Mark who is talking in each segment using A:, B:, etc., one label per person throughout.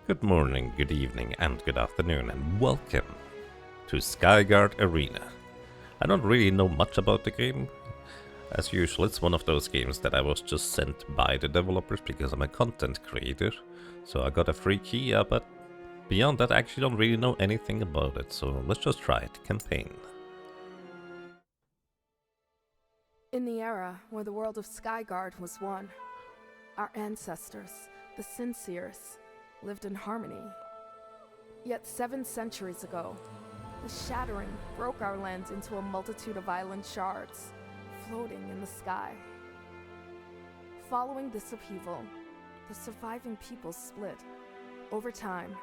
A: Good morning, good evening, and good afternoon, and welcome to Skygard Arena. I don't really know much about the game. As usual, it's one of those games that I was just sent by the developers because I'm a content creator. So I got a free key, but beyond that I actually don't really know anything about it, so let's just try it. Campaign.
B: In the era where the world of Skygard was one, our ancestors, the Sinseers, lived in harmony. Yet 7 centuries ago, the shattering broke our land into a multitude of island shards, floating in the sky. Following this upheaval, the surviving peoples split. Over time,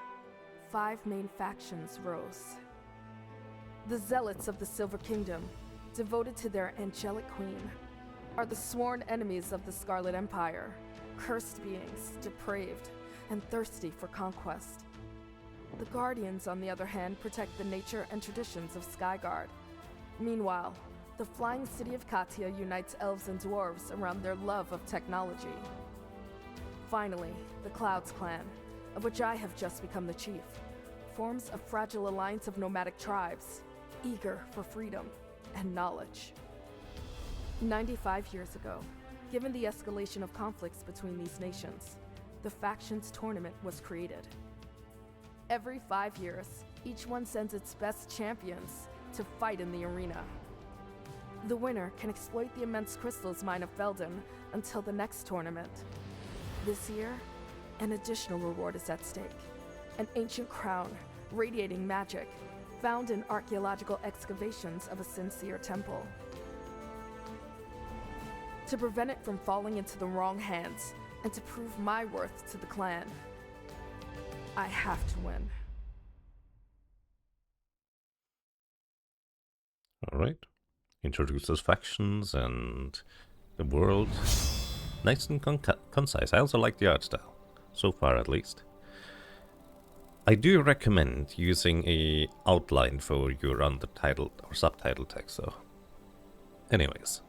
B: 5 main factions rose. The Zealots of the Silver Kingdom, devoted to their angelic queen, are the sworn enemies of the Scarlet Empire, cursed beings, depraved, and thirsty for conquest. The Guardians, on the other hand, protect the nature and traditions of Skygard. Meanwhile, the flying city of Katia unites elves and dwarves around their love of technology. Finally, the Clouds clan, of which I have just become the chief, forms a fragile alliance of nomadic tribes, eager for freedom and knowledge. 95 years ago, given the escalation of conflicts between these nations, the Factions Tournament was created. Every 5 years, each one sends its best champions to fight in the arena. The winner can exploit the immense crystals mine of Felden until the next tournament. This year, an additional reward is at stake. An ancient crown, radiating magic, found in archaeological excavations of a sincere temple. To prevent it from falling into the wrong hands, and to prove my worth to the clan, I have to win.
A: Alright. Introduces factions and the world. Nice and concise. I also like the art style. So far, at least. I do recommend using a outline for your undertitled or subtitle text, though. Anyways,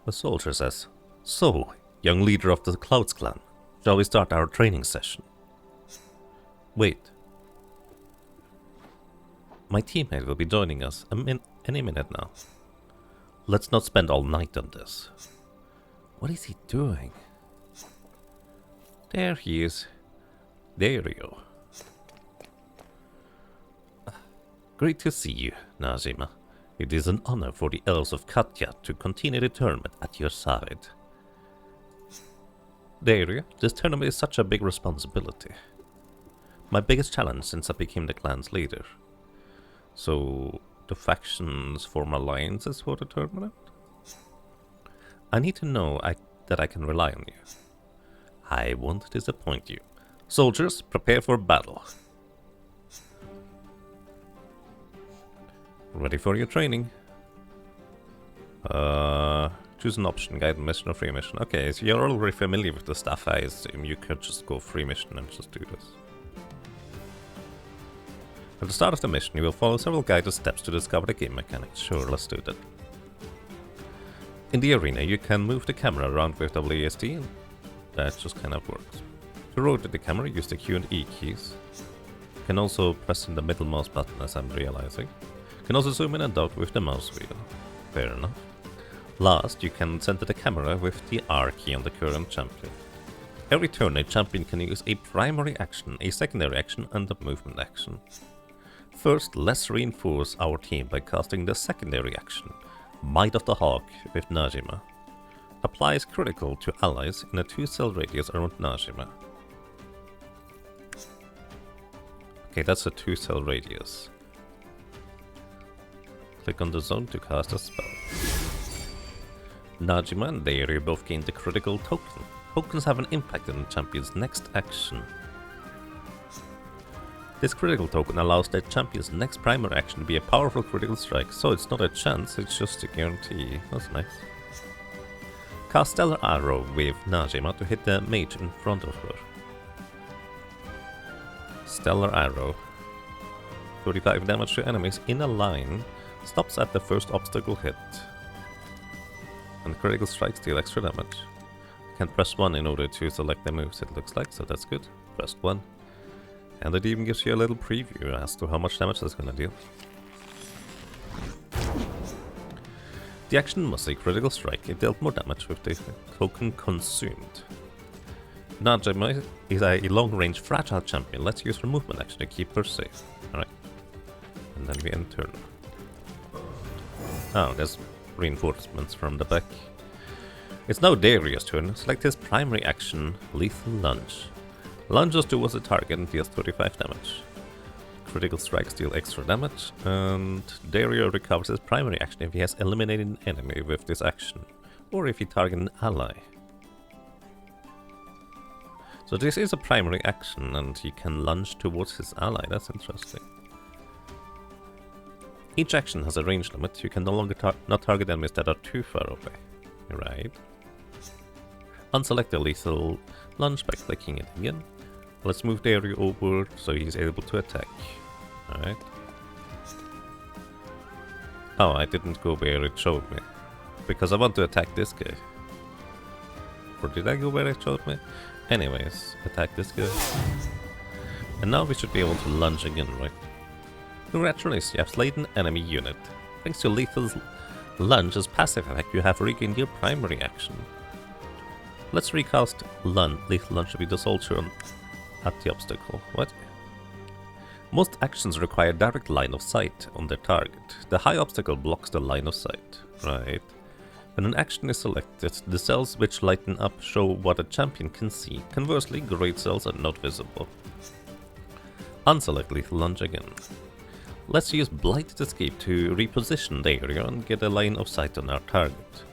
A: the soldier says, "So, young leader of the Clouds clan, shall we start our training session?" Wait. My teammate will be joining us any minute now. Let's not spend all night on this. What is he doing? There he is. There you go. Great to see you, Najima. It is an honor for the elves of Katya to continue the tournament at your side. Daria, this tournament is such a big responsibility. My biggest challenge since I became the clan's leader. So, the factions form alliances for the tournament? I need to know that I can rely on you. I won't disappoint you. Soldiers, prepare for battle. Ready for your training. Choose an option, guide mission or free mission. Okay, so you're already familiar with the stuff, I assume you could just go free mission and just do this. At the start of the mission, you will follow several guided steps to discover the game mechanics. Sure, let's do that. In the arena, you can move the camera around with WASD, and that just kind of works. To rotate the camera, use the Q and E keys. You can also press in the middle mouse button, as I'm realizing. You can also zoom in and out with the mouse wheel. Fair enough. Last, you can center the camera with the R key on the current champion. Every turn, a champion can use a primary action, a secondary action, and a movement action. First, let's reinforce our team by casting the secondary action, Might of the Hawk with Najima. Applies critical to allies in a 2-cell radius around Najima. Okay, that's a 2-cell radius. Click on the zone to cast a spell. Najima and Dairi both gain the critical token. Tokens have an impact on the champion's next action. This critical token allows the champion's next primary action to be a powerful critical strike, so it's not a chance, it's just a guarantee. That's nice. Cast Stellar Arrow with Najima to hit the mage in front of her. Stellar Arrow. 35 damage to enemies in a line. Stops at the first obstacle hit. And critical strikes deal extra damage. Can press 1 in order to select the moves, it looks like, so that's good. Press 1. And it even gives you a little preview as to how much damage that's gonna deal. The action was a critical strike. It dealt more damage with the token consumed. Najima is a long-range fragile champion. Let's use her movement action to keep her safe. Alright. And then we end turn. Oh, there's reinforcements from the back. It's now Darius' turn. Select his primary action, Lethal Lunge. Lunges towards the target and deals 35 damage. Critical strikes deal extra damage, and Dario recovers his primary action if he has eliminated an enemy with this action, or if he targets an ally. So this is a primary action, and he can lunge towards his ally. That's interesting. Each action has a range limit. You can no longer not target enemies that are too far away. Right. Unselect the lethal lunge by clicking it again. Let's move Dario over so he's able to attack. Alright. Oh, I didn't go where it showed me. Because I want to attack this guy. Or did I go where it showed me? Anyways, attack this guy. And now we should be able to lunge again, right? Congratulations, you have slayed an enemy unit. Thanks to Lethal Lunge's passive effect, you have regained your primary action. Let's recast Lethal Lunge to be the soldier at the obstacle. What? Most actions require direct line of sight on their target. The high obstacle blocks the line of sight. Right. When an action is selected, the cells which lighten up show what a champion can see. Conversely, grey cells are not visible. Unselect Lethal Lunge again. Let's use Blighted Escape to reposition the area and get a line of sight on our target.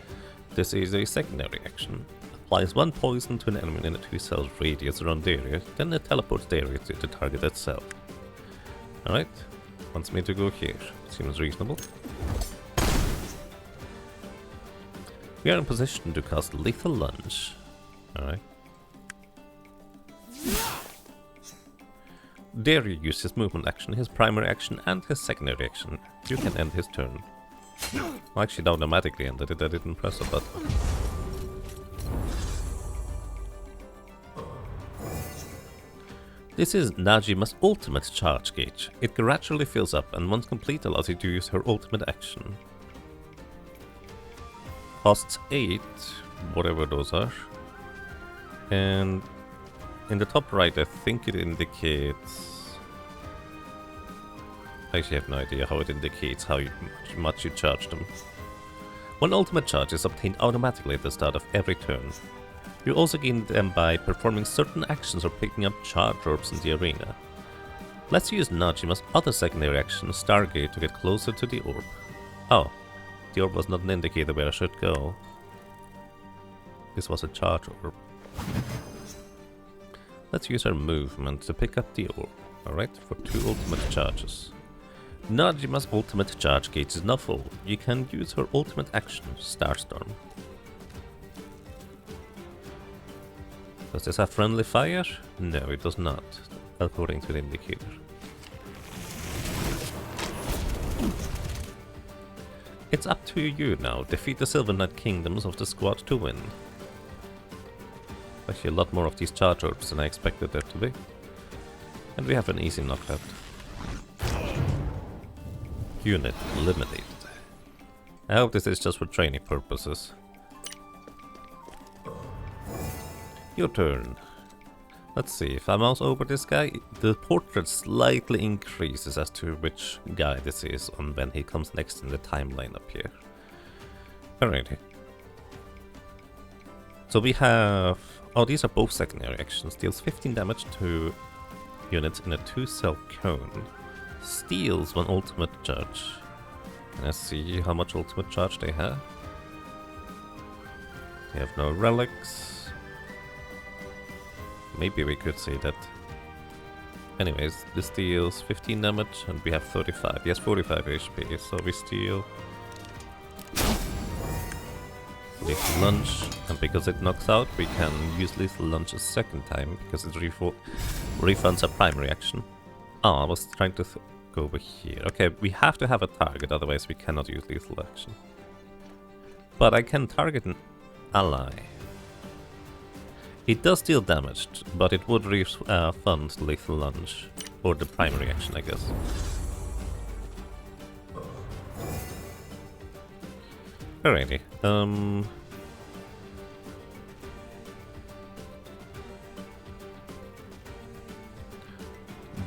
A: This is a secondary action. Applies 1 poison to an enemy in a 2 cell radius around the area, then it teleports the area to the target itself. Alright, wants me to go here. Seems reasonable. We are in position to cast Lethal Lunge. Alright. Dare you use his movement action, his primary action, and his secondary action. You can end his turn. Well, actually, it automatically ended it. I didn't press a button. This is Najima's ultimate charge gauge. It gradually fills up and once complete allows you to use her ultimate action. Costs 8, whatever those are. And in the top right I think it indicates... I actually have no idea how it indicates how much you charge them. One ultimate charge is obtained automatically at the start of every turn. You also gain them by performing certain actions or picking up charge orbs in the arena. Let's use Najima's other secondary action, Stargate, to get closer to the orb. Oh, the orb was not an indicator where I should go. This was a charge orb. Let's use our movement to pick up the orb, alright, for 2 ultimate charges. Najima's ultimate charge gauge is now full. You can use her ultimate action, Starstorm. Does this have friendly fire? No, it does not, according to the indicator. It's up to you now. Defeat the Silver Knight Kingdoms of the squad to win. Actually, a lot more of these charge orbs than I expected there to be. And we have an easy knockout. Unit eliminated. I hope this is just for training purposes. Your turn. Let's see, if I mouse over this guy, the portrait slightly increases as to which guy this is on when he comes next in the timeline up here. Alrighty. So we have... Oh, these are both secondary actions. Deals 15 damage to units in a 2-cell cone. Steals 1 ultimate charge. Can I see how much ultimate charge they have? They have no relics. Maybe we could say that. Anyways, this deals 15 damage and we have 35. He has 45 HP, so we steal Lethal Lunge, and because it knocks out, we can use Lethal Lunge a second time, because it refunds a primary action. Oh, I was trying to go over here. Okay, we have to have a target, otherwise we cannot use Lethal Action. But I can target an ally. It does deal damage, but it would refund lethal lunge, or the primary action, I guess. Alrighty,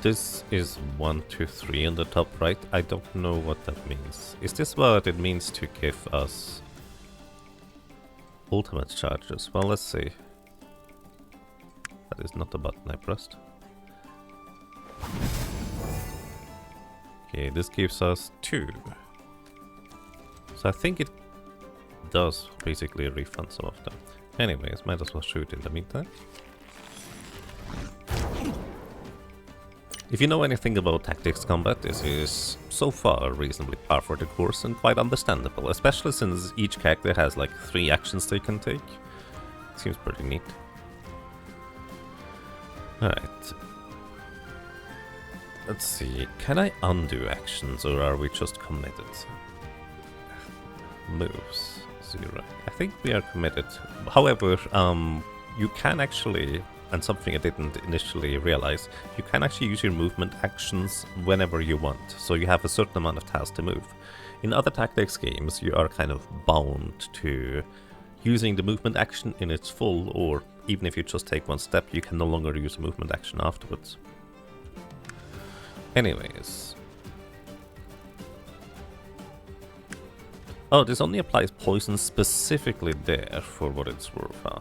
A: this is 1, 2, 3 on the top right. I don't know what that means. Is this what it means to give us ultimate charges? Well, let's see. That is not a button I pressed. Okay, this gives us 2. So I think it does basically refund some of them. Anyways, might as well shoot in the meantime. If you know anything about tactics combat, this is so far reasonably par for the course and quite understandable, especially since each character has like 3 actions they can take. Seems pretty neat. Alright. Let's see, can I undo actions or are we just committed? Moves, 0. I think we are committed. However, you can actually, and something I didn't initially realize, you can actually use your movement actions whenever you want, so you have a certain amount of tasks to move. In other tactics games, you are kind of bound to using the movement action in its full, or even if you just take 1 step, you can no longer use a movement action afterwards. Anyways. Oh, this only applies poison specifically there, for what it's worth, huh?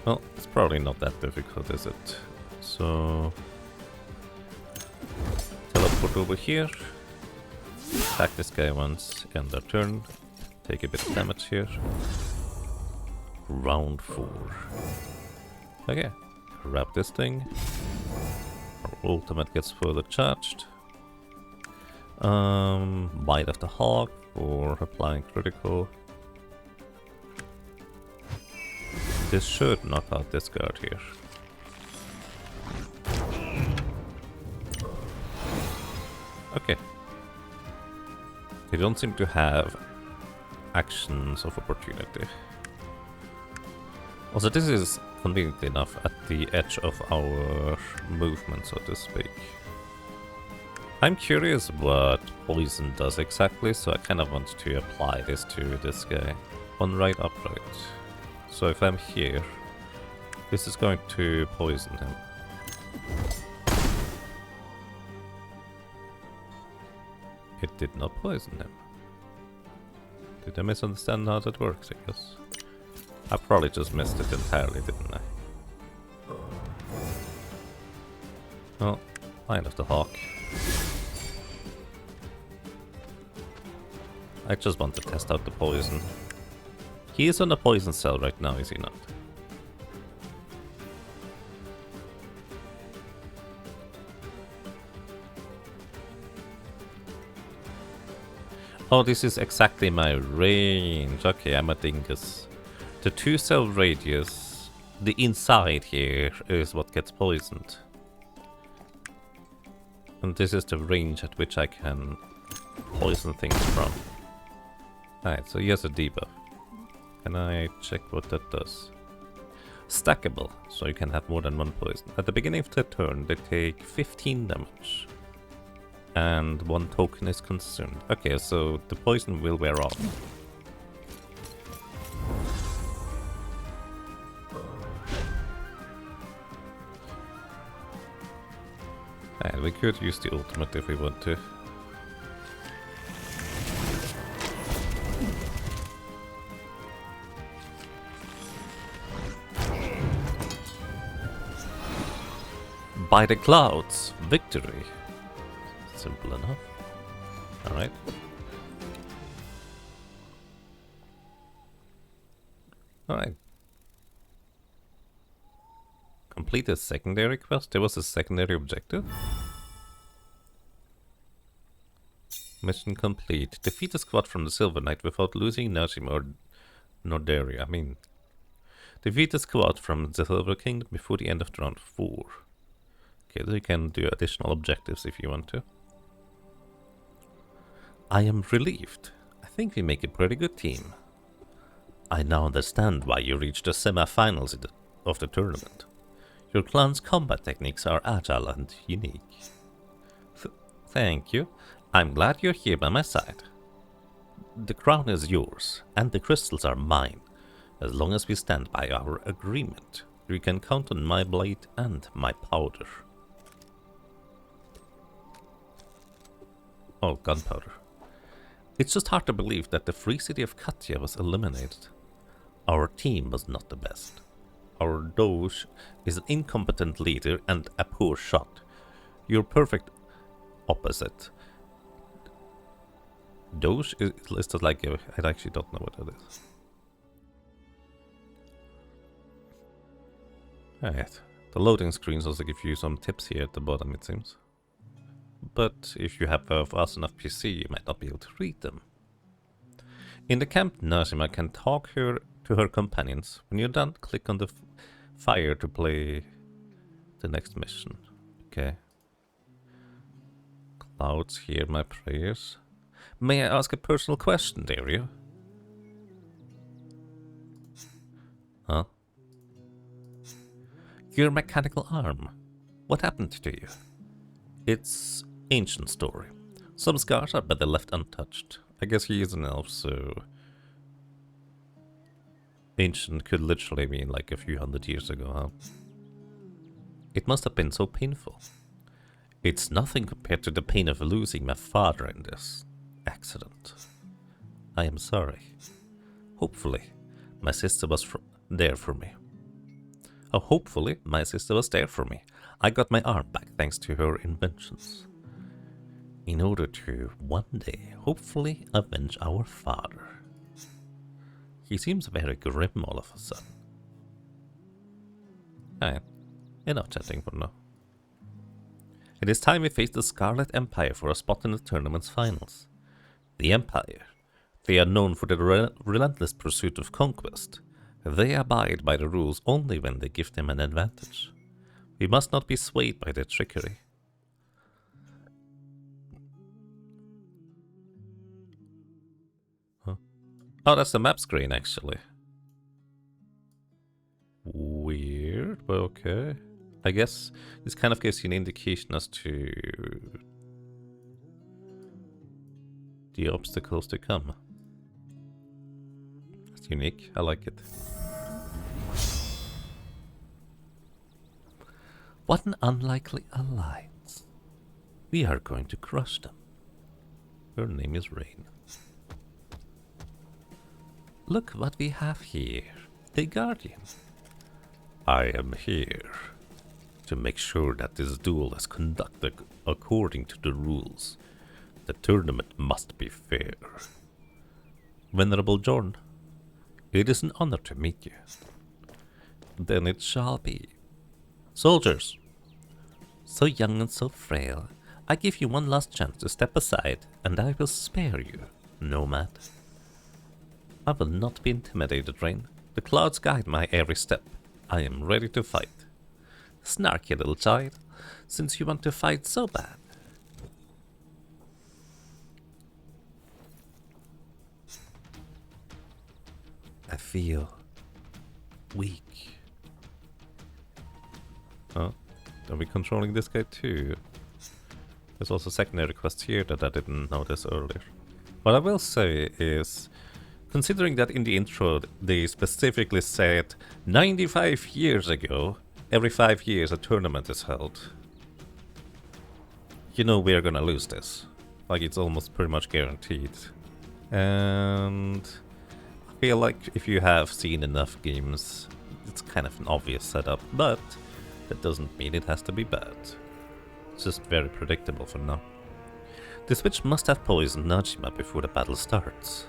A: Well, it's probably not that difficult, is it? So... teleport over here. Attack this guy once, end their turn. Take a bit of damage here. Round 4. Okay. Grab this thing. Our ultimate gets further charged. Bite of the Hawk for applying critical. This should knock out this guard here. Okay. They don't seem to have actions of opportunity. Also, this is conveniently enough at the edge of our movement, so to speak. I'm curious what poison does exactly, so I kind of want to apply this to this guy. One right upright. So if I'm here, this is going to poison him. It did not poison him. Did I misunderstand how that works, I guess? I probably just missed it entirely, didn't I? Oh, Line of the Hawk. I just want to test out the poison. He is on a poison cell right now, is he not? Oh, this is exactly my range. Okay, I'm a dingus. The 2 cell radius, the inside here, is what gets poisoned. And this is the range at which I can poison things from. Alright, so here's a debuff. Can I check what that does? Stackable, so you can have more than 1 poison. At the beginning of the turn, they take 15 damage. And 1 token is consumed. Okay, so the poison will wear off. And we could use the ultimate if we want to. By the clouds, victory. Simple enough. Alright. Alright. Complete a secondary quest? There was a secondary objective? Mission complete. Defeat a squad from the Silver Knight without losing Najim or Nordaria. I mean... defeat a squad from the Silver Kingdom before the end of round 4. Okay, so you can do additional objectives if you want to. I am relieved. I think we make a pretty good team. I now understand why you reached the semi-finals of the tournament. Your clan's combat techniques are agile and unique. Thank you. I'm glad you're here by my side. The crown is yours, and the crystals are mine. As long as we stand by our agreement, you can count on my blade and my powder. Oh, gunpowder. It's just hard to believe that the free city of Katya was eliminated. Our team was not the best. Our Doge is an incompetent leader and a poor shot. You're perfect opposite. Doge is listed like I actually don't know what that is. Alright. The loading screens also give you some tips here at the bottom, it seems. But if you have a fast enough PC, you might not be able to read them. In the camp, Najima can talk to her companions. When you're done, click on the fire to play the next mission. Okay. Clouds hear my prayers. May I ask a personal question, Dario? Huh? Your mechanical arm. What happened to you? It's ancient story. Some scars are better left untouched. I guess he is an elf, so ancient could literally mean like a few hundred years ago, huh? It must have been so painful. It's nothing compared to the pain of losing my father in this accident. I am sorry. Hopefully, my sister was there for me. Oh, hopefully, my sister was there for me. I got my arm back thanks to her inventions. In order to, one day, hopefully avenge our father. He seems very grim all of a sudden. Alright, enough chatting for now. It is time we face the Scarlet Empire for a spot in the tournament's finals. The Empire. They are known for their relentless pursuit of conquest. They abide by the rules only when they give them an advantage. We must not be swayed by their trickery. Huh? Oh, that's the map screen, actually. Weird, but okay. I guess this kind of gives you an indication as to the obstacles to come. It's unique, I like it. What an unlikely alliance. We are going to crush them. Her name is Rain. Look what we have here. The Guardian. I am here to make sure that this duel is conducted according to the rules. The tournament must be fair. Venerable Jorn, it is an honor to meet you. Then it shall be. Soldiers, so young and so frail, I give you one last chance to step aside, and I will spare you, nomad. I will not be intimidated, Rain. The clouds guide my every step. I am ready to fight. Snarky little child, since you want to fight so bad. I feel weak. Oh, are we controlling this guy too? There's also secondary quests here that I didn't notice earlier. What I will say is, considering that in the intro they specifically said 95 years ago, every 5 years a tournament is held. You know we're gonna lose this. Like, it's almost pretty much guaranteed. And I feel like if you have seen enough games, it's kind of an obvious setup, but that doesn't mean it has to be bad. It's just very predictable for now. The switch must have poisoned Najima before the battle starts.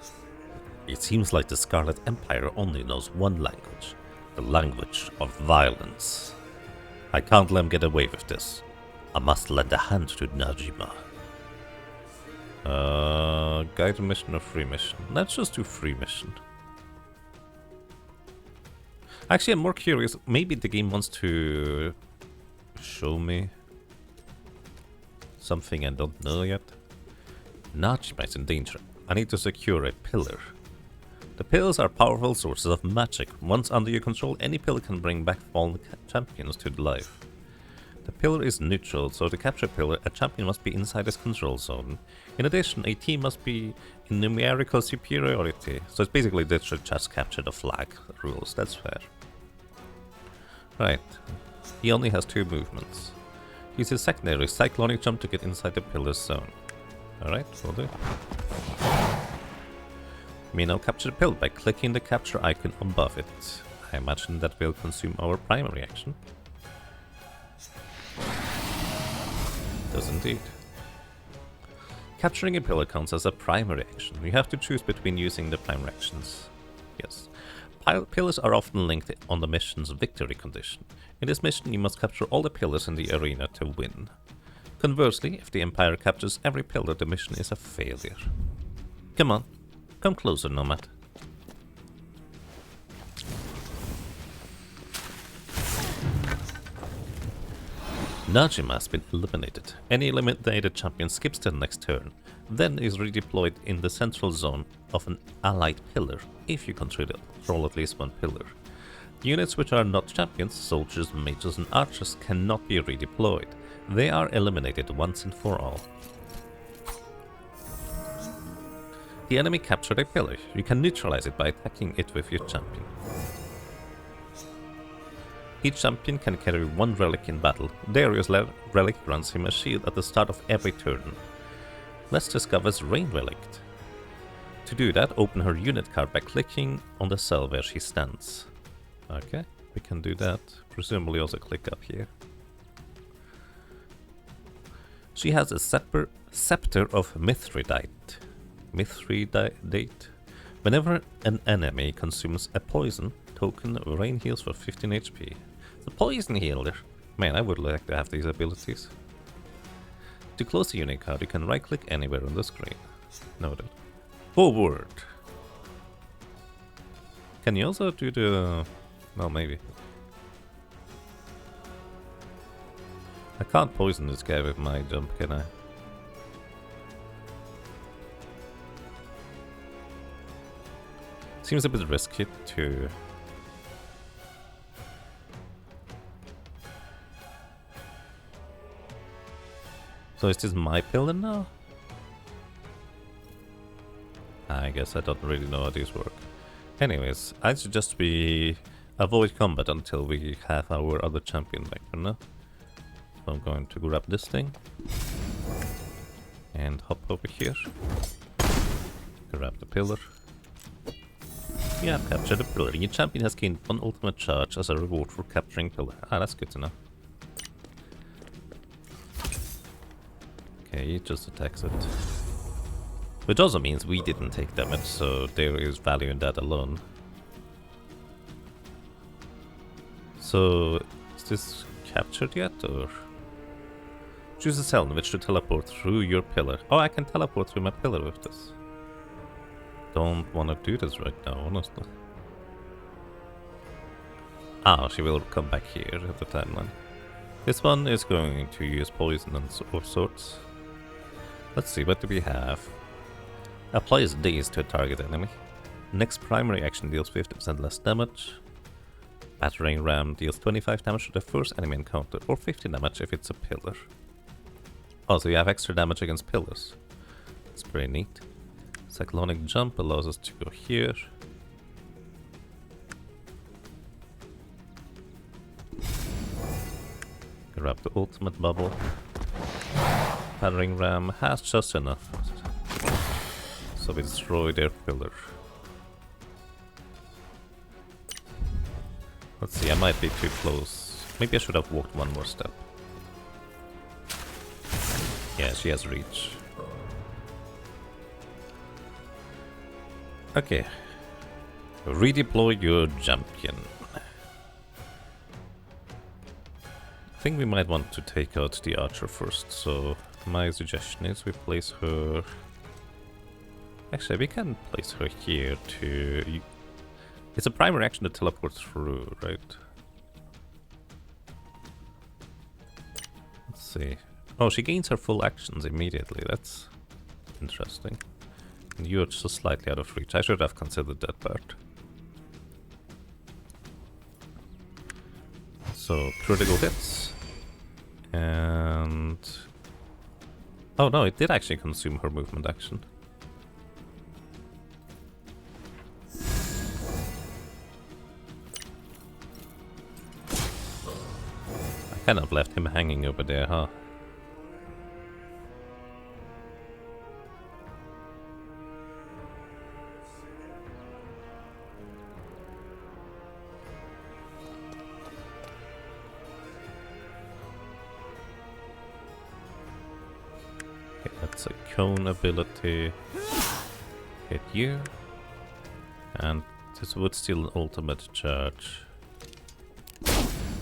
A: It seems like the Scarlet Empire only knows one language, the language of violence. I can't let him get away with this. I must lend a hand to Najima. Guided mission or free mission? Let's just do free mission. Actually, I'm more curious. Maybe the game wants to show me something I don't know yet. Najima is in danger. I need to secure a pillar. The pillars are powerful sources of magic. Once under your control, any pillar can bring back fallen champions to life. The pillar is neutral, so to capture a pillar, a champion must be inside its control zone. In addition, a team must be in numerical superiority. So it's basically they should just capture the flag rules, that's fair. Right, he only has 2 movements. Use his secondary cyclonic jump to get inside the pillar's zone. Alright, will do. We now capture the pillar by clicking the capture icon above it. I imagine that will consume our primary action. Does indeed. Capturing a pillar counts as a primary action. You have to choose between using the primary actions. Yes. Pillars are often linked on the mission's victory condition. In this mission, you must capture all the pillars in the arena to win. Conversely, if the Empire captures every pillar, the mission is a failure. Come on, come closer, Nomad. Najima has been eliminated. Any eliminated champion skips to the next turn, then is redeployed in the central zone of an allied pillar if you control at least 1 pillar. Units which are not champions, soldiers, mages and archers cannot be redeployed. They are eliminated once and for all. The enemy captured a pillar. You can neutralize it by attacking it with your champion. Each champion can carry 1 relic in battle. Darius' relic grants him a shield at the start of every turn. Let's discover his rain relic. To do that, open her unit card by clicking on the cell where she stands. Okay, we can do that. Presumably also click up here. She has a scepter of Mithridate. Whenever an enemy consumes a poison token, rain heals for 15 HP. The poison healer. Man, I would like to have these abilities. To close the unit card, you can right click anywhere on the screen. Noted. Forward. Can you also do the... well, maybe. I can't poison this guy with my jump, can I? Seems a bit risky to... So is this my pillar now? I guess I don't really know how these work. Anyways, I suggest we avoid combat until we have our other champion back for now. So I'm going to grab this thing. And hop over here. Grab the pillar. We have captured the pillar. Your champion has gained 1 ultimate charge as a reward for capturing pillar. Ah, that's good to know. Okay, he just attacks it. Which also means we didn't take damage, so there is value in that alone. So, is this captured yet, or? Choose a cell in which to teleport through your pillar. Oh, I can teleport through my pillar with this. Don't want to do this right now, honestly. Ah, she will come back here at the timeline. This one is going to use poison and of sorts. Let's see, what do we have? Applies daze to a target enemy. Next primary action deals 50% less damage. Battering ram deals 25 damage to the first enemy encounter, or 50 damage if it's a pillar. Oh, so you have extra damage against pillars. It's pretty neat. Cyclonic jump allows us to go here. Grab the ultimate bubble. Battering ram has just enough. So we destroy their pillar. Let's see, I might be too close. Maybe I should have walked 1 more step. Yeah, she has reach. Okay. Redeploy your champion. I think we might want to take out the archer first, so my suggestion is we place her... Actually, we can place her here to... It's a primary action to teleport through, right? Let's see. Oh, she gains her full actions immediately. That's Interesting. And you're just slightly out of reach. I should have considered that part. So, critical hits. And... oh no, it did actually consume her movement action. I kind of left him hanging over there, huh? That's a cone ability. Hit you. And this would still ultimate charge.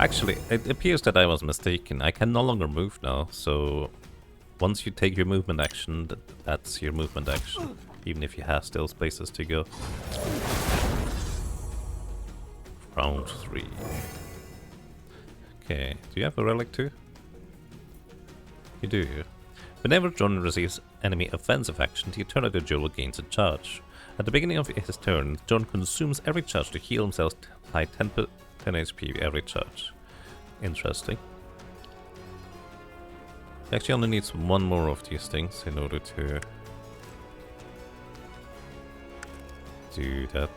A: Actually, it appears that I was mistaken. I can no longer move now, so once you take your movement action, that's your movement action, even if you have still spaces to go. Round 3. Okay, do you have a relic too? You do. Whenever John receives enemy offensive action, the eternity jewel gains a charge. At the beginning of his turn, John consumes every charge to heal himself by 10 HP every charge. Interesting. He actually only needs one more of these things in order to do that.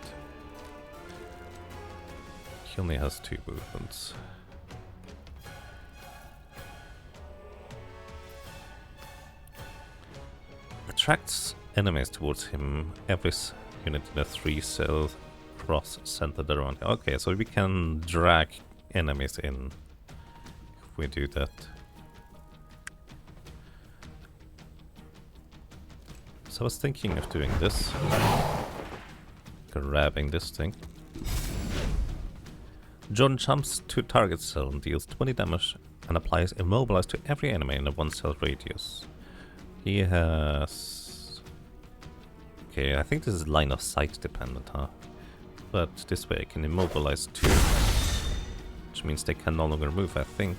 A: He only has 2 movements. Attracts enemies towards him. Every unit in a 3-cell cross centered around. Okay, so we can drag enemies in if we do that. So I was thinking of doing this. Grabbing this thing. John jumps to target cell and deals 20 damage and applies Immobilize to every enemy in a 1-cell radius. He has... okay, I think this is line of sight dependent, huh? But this way I can immobilize 2. Which means they can no longer move, I think.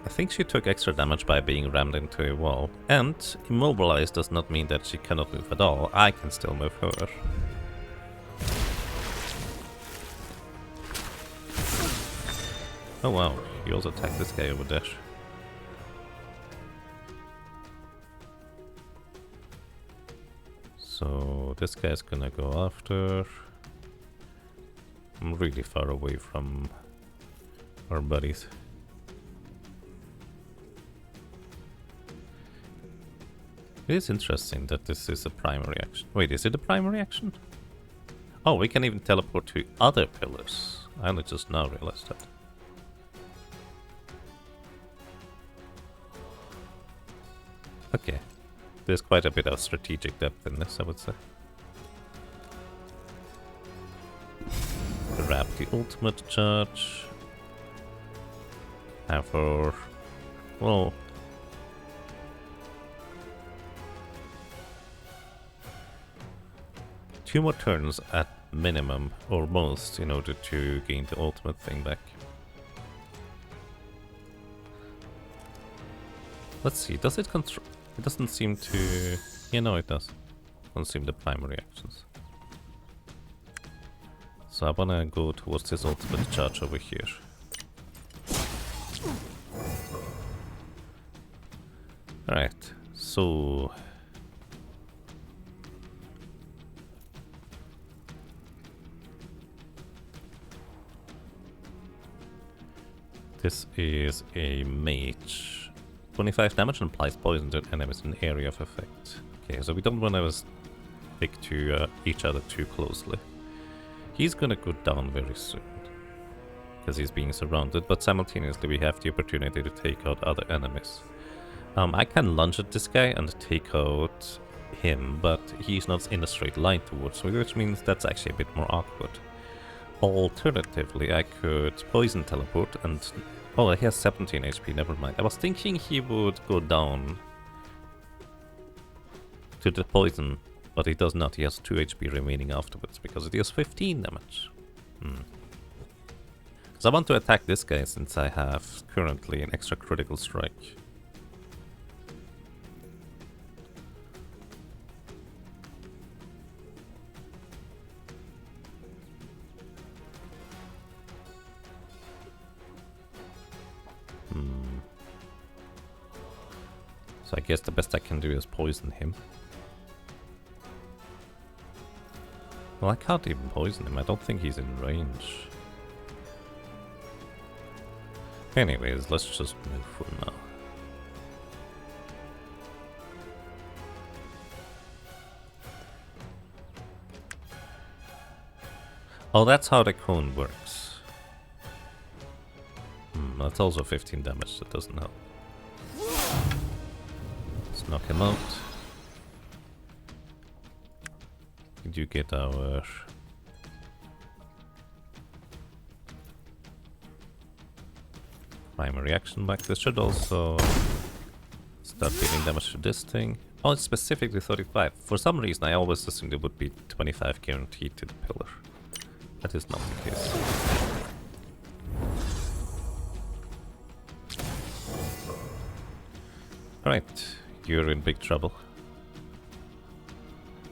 A: I think she took extra damage by being rammed into a wall. And immobilize does not mean that she cannot move at all. I can still move her. Oh wow, you also attacked this guy over there. So this guy's gonna go after. I'm really far away from our buddies. It is interesting that this is a primary action. Wait, is it a primary action? Oh, we can even teleport to other pillars. I only just now realized that. Okay, there's quite a bit of strategic depth in this, I would say. Grab the ultimate charge. And for... well... 2 more turns at minimum, or most, in order to gain the ultimate thing back. Let's see, does it control... it doesn't seem to... yeah, no, it does. Consume the primary actions. So I wanna go towards this ultimate charge over here. Alright, so... this is a mage. 25 damage and applies poison to enemies in the area of effect. Okay, so we don't want to stick to each other too closely. He's gonna go down very soon, because he's being surrounded, but simultaneously we have the opportunity to take out other enemies. I can lunge at this guy and take out him, but he's not in a straight line towards me, which means that's actually a bit more awkward. Alternatively, I could poison teleport and... oh, he has 17 HP, never mind. I was thinking he would go down to the poison, but he does not. He has 2 HP remaining afterwards, because it deals 15 damage. Because I want to attack this guy since I have currently an extra critical strike. So I guess the best I can do is poison him. Well, I can't even poison him. I don't think he's in range. Anyways, let's just move for now. Oh, that's how the cone works. That's also 15 damage. That doesn't help. Let's knock him out. Did you get our... primary action back? This should also start dealing damage to this thing. Oh, it's specifically 35. For some reason, I always assumed it would be 25 guaranteed to the pillar. That is not the case. Alright, you're in big trouble.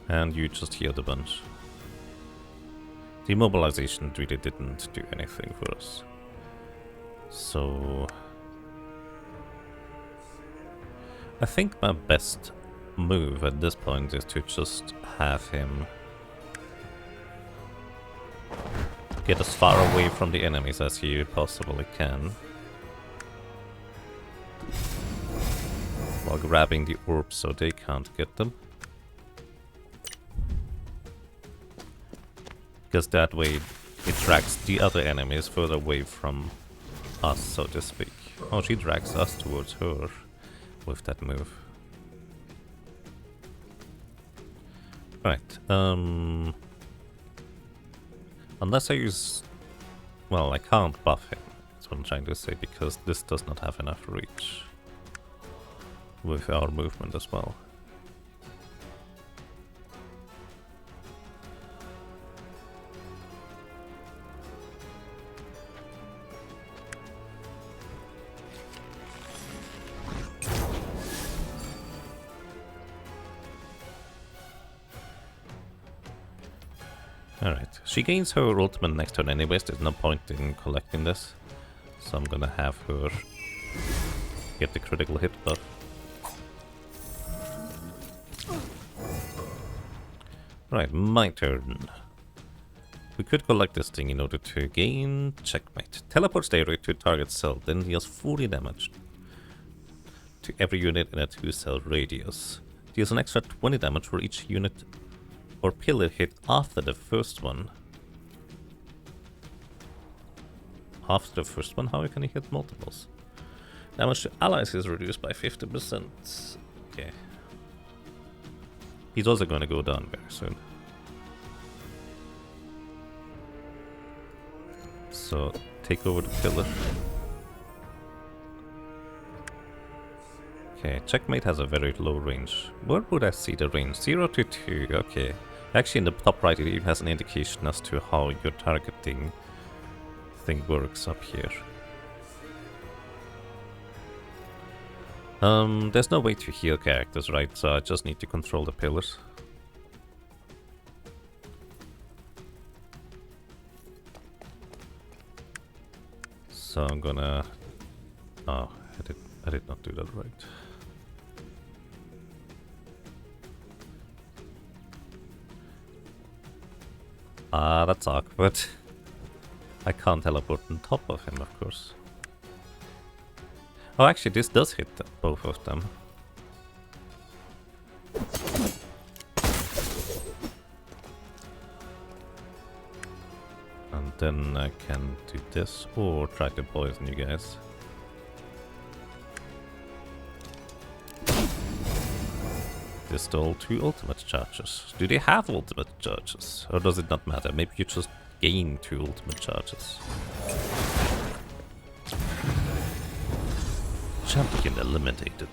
A: And you just healed a bunch. Demobilization really didn't do anything for us. So... I think my best move at this point is to just have him get as far away from the enemies as he possibly can, while grabbing the orbs so they can't get them. Because that way it drags the other enemies further away from us, so to speak. Oh, she drags us towards her with that move. Right, unless I use... well, I can't buff him, that's what I'm trying to say, because this does not have enough reach with our movement as well. Alright, she gains her ultimate next turn anyways, there's no point in collecting this. So I'm gonna have her get the critical hit buff. Right, my turn. We could collect this thing in order to gain checkmate. Teleports daily to target cell, then deals 40 damage to every unit in a 2-cell radius. Deals an extra 20 damage for each unit or pillar hit after the first one. After the first one? How can he hit multiples? Damage to allies is reduced by 50%. Okay. He's also going to go down very soon. So, take over the pillar. Okay, checkmate has a very low range. Where would I see the range? 0 to 2, okay. Actually, in the top right, it even has an indication as to how your targeting thing works up here. There's no way to heal characters, right? So I just need to control the pillars. So I'm gonna... oh, I did not do that right. Ah, that's awkward. I can't teleport on top of him, of course. Oh, actually, this does hit both of them. And then I can do this, or try to poison you guys. They stole 2 ultimate charges. Do they have ultimate charges? Or does it not matter? Maybe you just gain 2 ultimate charges. Champion eliminated.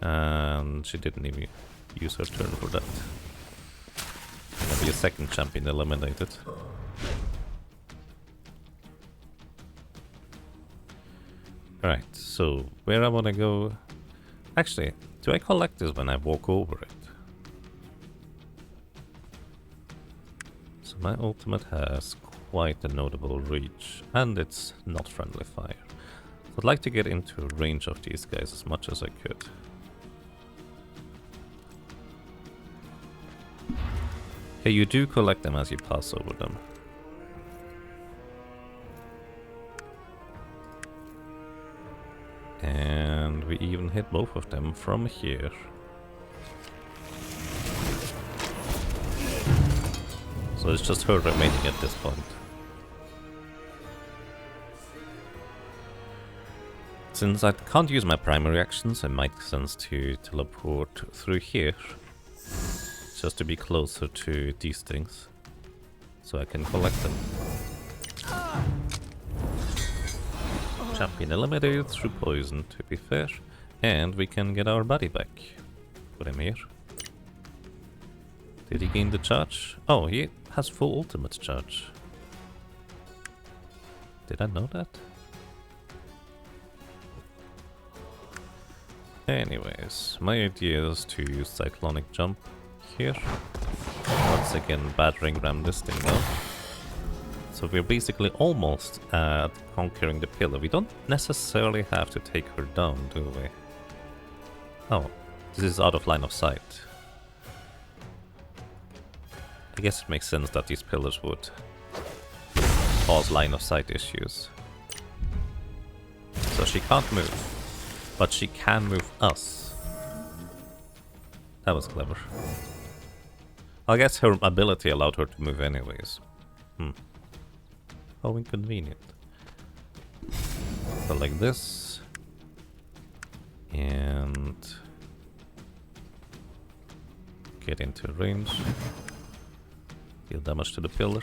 A: And she didn't even use her turn for that. Maybe a second champion eliminated. Right, so where I want to go... Actually, do I collect this when I walk over it? So my ultimate has quite a notable reach, and it's not friendly fire. So I'd like to get into range of these guys as much as I could. Okay, you do collect them as you pass over them. And we even hit both of them from here. So it's just her remaining at this point. Since I can't use my primary actions, it might make sense to teleport through here. Just to be closer to these things. So I can collect them. Champion eliminated through poison, to be fair. And we can get our buddy back. Put him here. Did he gain the charge? Oh, he has full ultimate charge. Did I know that? Anyways, my idea is to use Cyclonic Jump here. Once again, battering ram this thing now. So we're basically almost at conquering the pillar. We don't necessarily have to take her down, do we? Oh, this is out of line of sight. I guess it makes sense that these pillars would cause line of sight issues. So she can't move, but she can move us. That was clever. I guess her ability allowed her to move anyways. How inconvenient. So like this. And get into range. Deal damage to the pillar.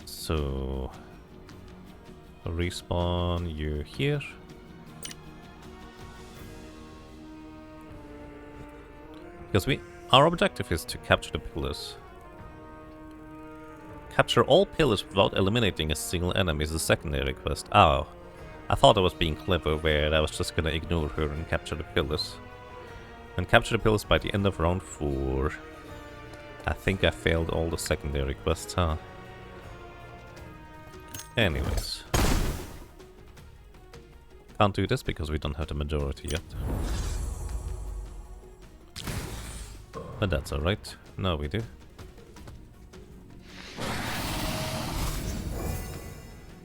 A: So respawn you here. Because our objective is to capture the pillars. Capture all pillars without eliminating a single enemy is the secondary quest. Oh, I thought I was being clever where I was just gonna ignore her and capture the pillars. And capture the pillars by the end of round 4. I think I failed all the secondary quests, huh? Anyways. Can't do this because we don't have the majority yet. But that's alright. Now we do.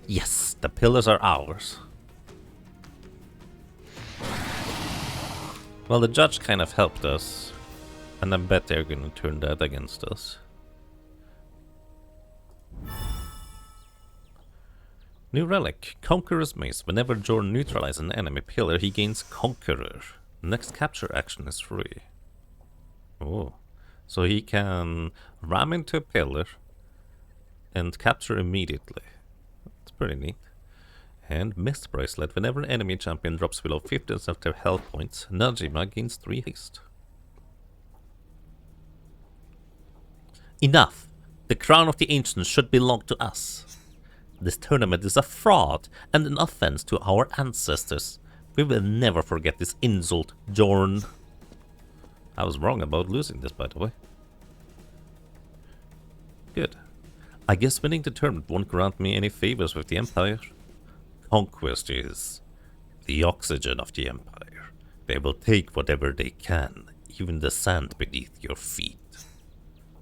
A: Yes, the pillars are ours. Well, the judge kind of helped us. And I bet they're gonna turn that against us. New relic. Conqueror's Mace. Whenever Jordan neutralizes an enemy pillar, he gains Conqueror. Next capture action is free. Oh, so he can ram into a pillar and capture immediately. That's pretty neat. And Mist Bracelet. Whenever an enemy champion drops below 50% of their health points, Najima gains 3 haste. Enough! The crown of the ancients should belong to us. This tournament is a fraud and an offense to our ancestors. We will never forget this insult, Jorn. I was wrong about losing this, by the way. Good. I guess winning the tournament won't grant me any favors with the Empire. Conquest is the oxygen of the Empire. They will take whatever they can, even the sand beneath your feet.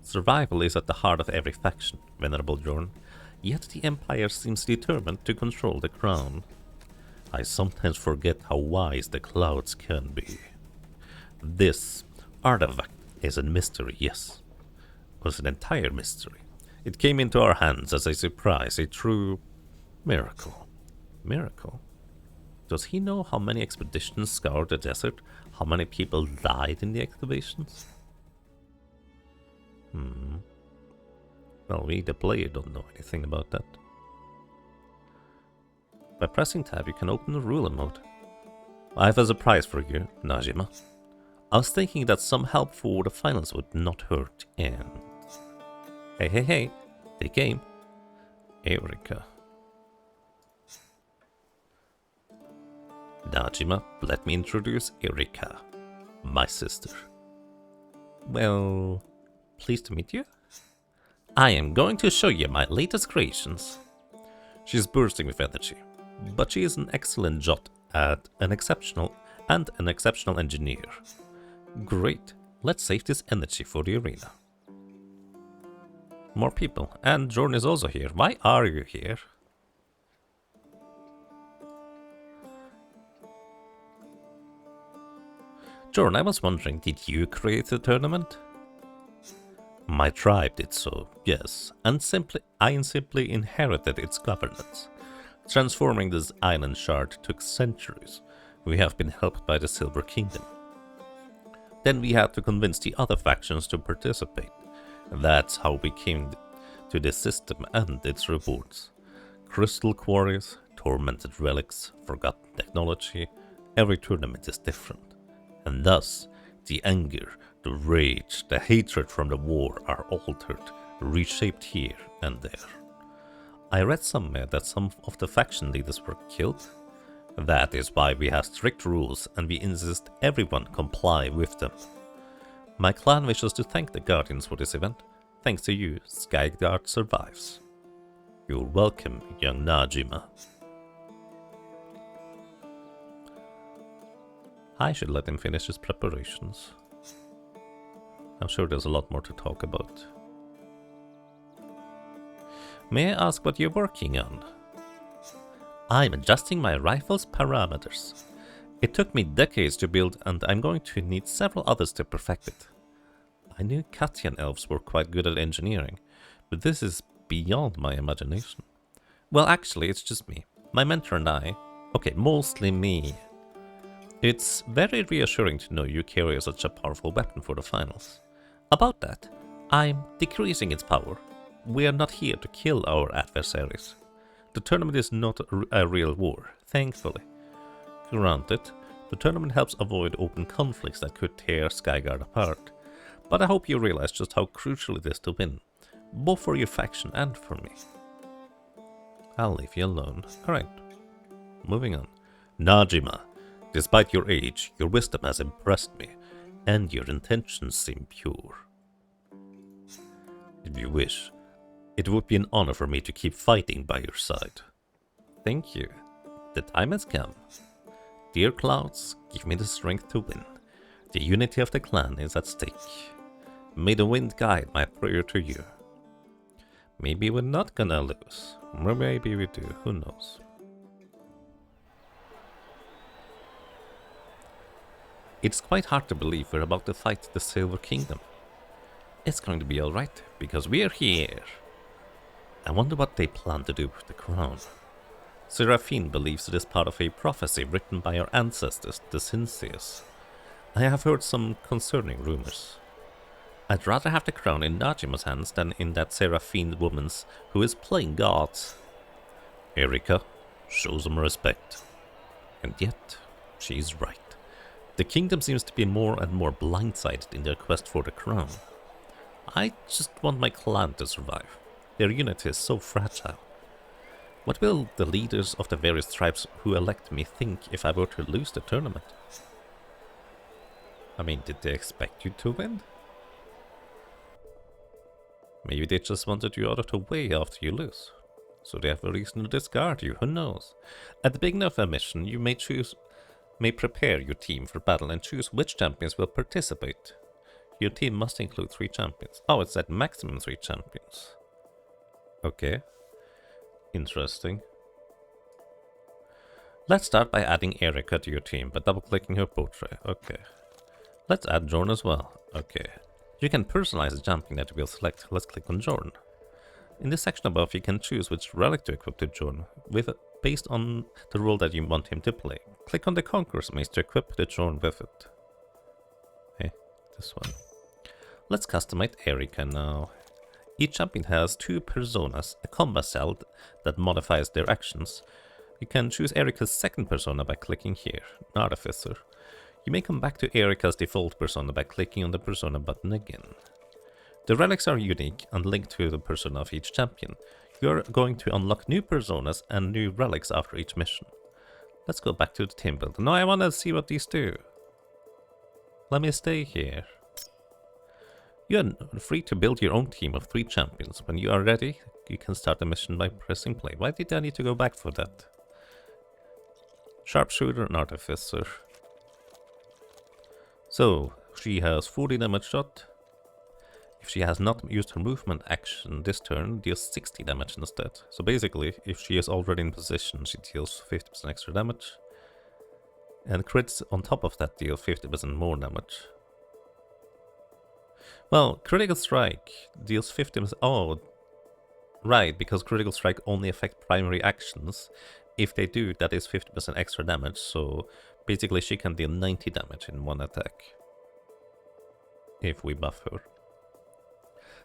A: Survival is at the heart of every faction, Venerable Jorn. Yet the Empire seems determined to control the crown. I sometimes forget how wise the clouds can be. This artifact is a mystery, yes. It was an entire mystery. It came into our hands as a surprise, a true miracle. Miracle? Does he know how many expeditions scoured the desert? How many people died in the excavations? Well, we, the player, don't know anything about that. By pressing tab, you can open the ruler mode. I have a surprise for you, Najima. I was thinking that some help for the finals would not hurt, and... Hey, Take aim. Erika. Najima, let me introduce Erika, my sister. Well, pleased to meet you. I am going to show you my latest creations. She's bursting with energy, but she is an excellent jot at an exceptional engineer. Great, let's save this energy for the arena. More people, and Jordan is also here. Why are you here? Jordan, I was wondering, did you create the tournament? My tribe did so, yes, and I simply inherited its governance. Transforming this island shard took centuries. We have been helped by the Silver Kingdom. Then we had to convince the other factions to participate. That's how we came to this system and its rewards. Crystal quarries, tormented relics, forgotten technology. Every tournament is different. And thus, the anger, the rage, the hatred from the war are altered, reshaped here and there. I read somewhere that some of the faction leaders were killed. That is why we have strict rules and we insist everyone comply with them. My clan wishes to thank the Guardians for this event. Thanks to you, Skygard survives. You're welcome, young Najima. I should let him finish his preparations. I'm sure there's a lot more to talk about. May I ask what you're working on? I'm adjusting my rifle's parameters. It took me decades to build and I'm going to need several others to perfect it. I knew Katyan elves were quite good at engineering, but this is beyond my imagination. Well, actually, it's just me. My mentor and I. Okay, mostly me. It's very reassuring to know you carry such a powerful weapon for the finals. About that, I'm decreasing its power. We are not here to kill our adversaries. The tournament is not a real war, thankfully. Granted, the tournament helps avoid open conflicts that could tear Skygard apart, but I hope you realize just how crucial it is to win, both for your faction and for me. I'll leave you alone. Alright, moving on. Najima, despite your age, your wisdom has impressed me, and your intentions seem pure. If you wish, it would be an honor for me to keep fighting by your side. Thank you. The time has come. Dear clouds, give me the strength to win. The unity of the clan is at stake. May the wind guide my prayer to you. Maybe we're not gonna lose. Or maybe we do, who knows. It's quite hard to believe we're about to fight the Silver Kingdom. It's going to be alright, because we're here. I wonder what they plan to do with the crown. Seraphine believes it is part of a prophecy written by our ancestors, the Sinseers. I have heard some concerning rumors. I'd rather have the crown in Najima's hands than in that Seraphine woman's who is playing gods. Erika, show some respect. And yet, she's right. The kingdom seems to be more and more blindsided in their quest for the crown. I just want my clan to survive. Their unity is so fragile. What will the leaders of the various tribes who elect me think if I were to lose the tournament? I mean, did they expect you to win? Maybe they just wanted you out of the way after you lose. So they have a reason to discard you, who knows? At the beginning of a mission, you may prepare your team for battle and choose which champions will participate. Your team must include 3 champions. Oh, it's at maximum 3 champions. Okay. Interesting. Let's start by adding Erika to your team by double-clicking her portrait. Okay. Let's add Jordan as well. Okay. You can personalize the champion that you will select. Let's click on Jordan. In this section above, you can choose which relic to equip to Jordan based on the role that you want him to play. Click on the Conqueror's Mace to equip the Jordan with it. Okay, this one. Let's customize Erika now. Each champion has 2 personas, a combat cell that modifies their actions. You can choose Erika's second persona by clicking here, Artificer. You may come back to Erika's default persona by clicking on the persona button again. The relics are unique and linked to the persona of each champion. You're going to unlock new personas and new relics after each mission. Let's go back to the team builder. No, I want to see what these do. Let me stay here. You are free to build your own team of 3 champions. When you are ready, you can start the mission by pressing play. Why did I need to go back for that? Sharpshooter and Artificer. So, she has 40 damage shot. If she has not used her movement action this turn, deals 60 damage instead. So basically, if she is already in position, she deals 50% extra damage. And crits on top of that deal 50% more damage. Well, Critical Strike deals 50%... Oh, right, because Critical Strike only affects primary actions. If they do, that is 50% extra damage, so basically she can deal 90 damage in one attack. If we buff her.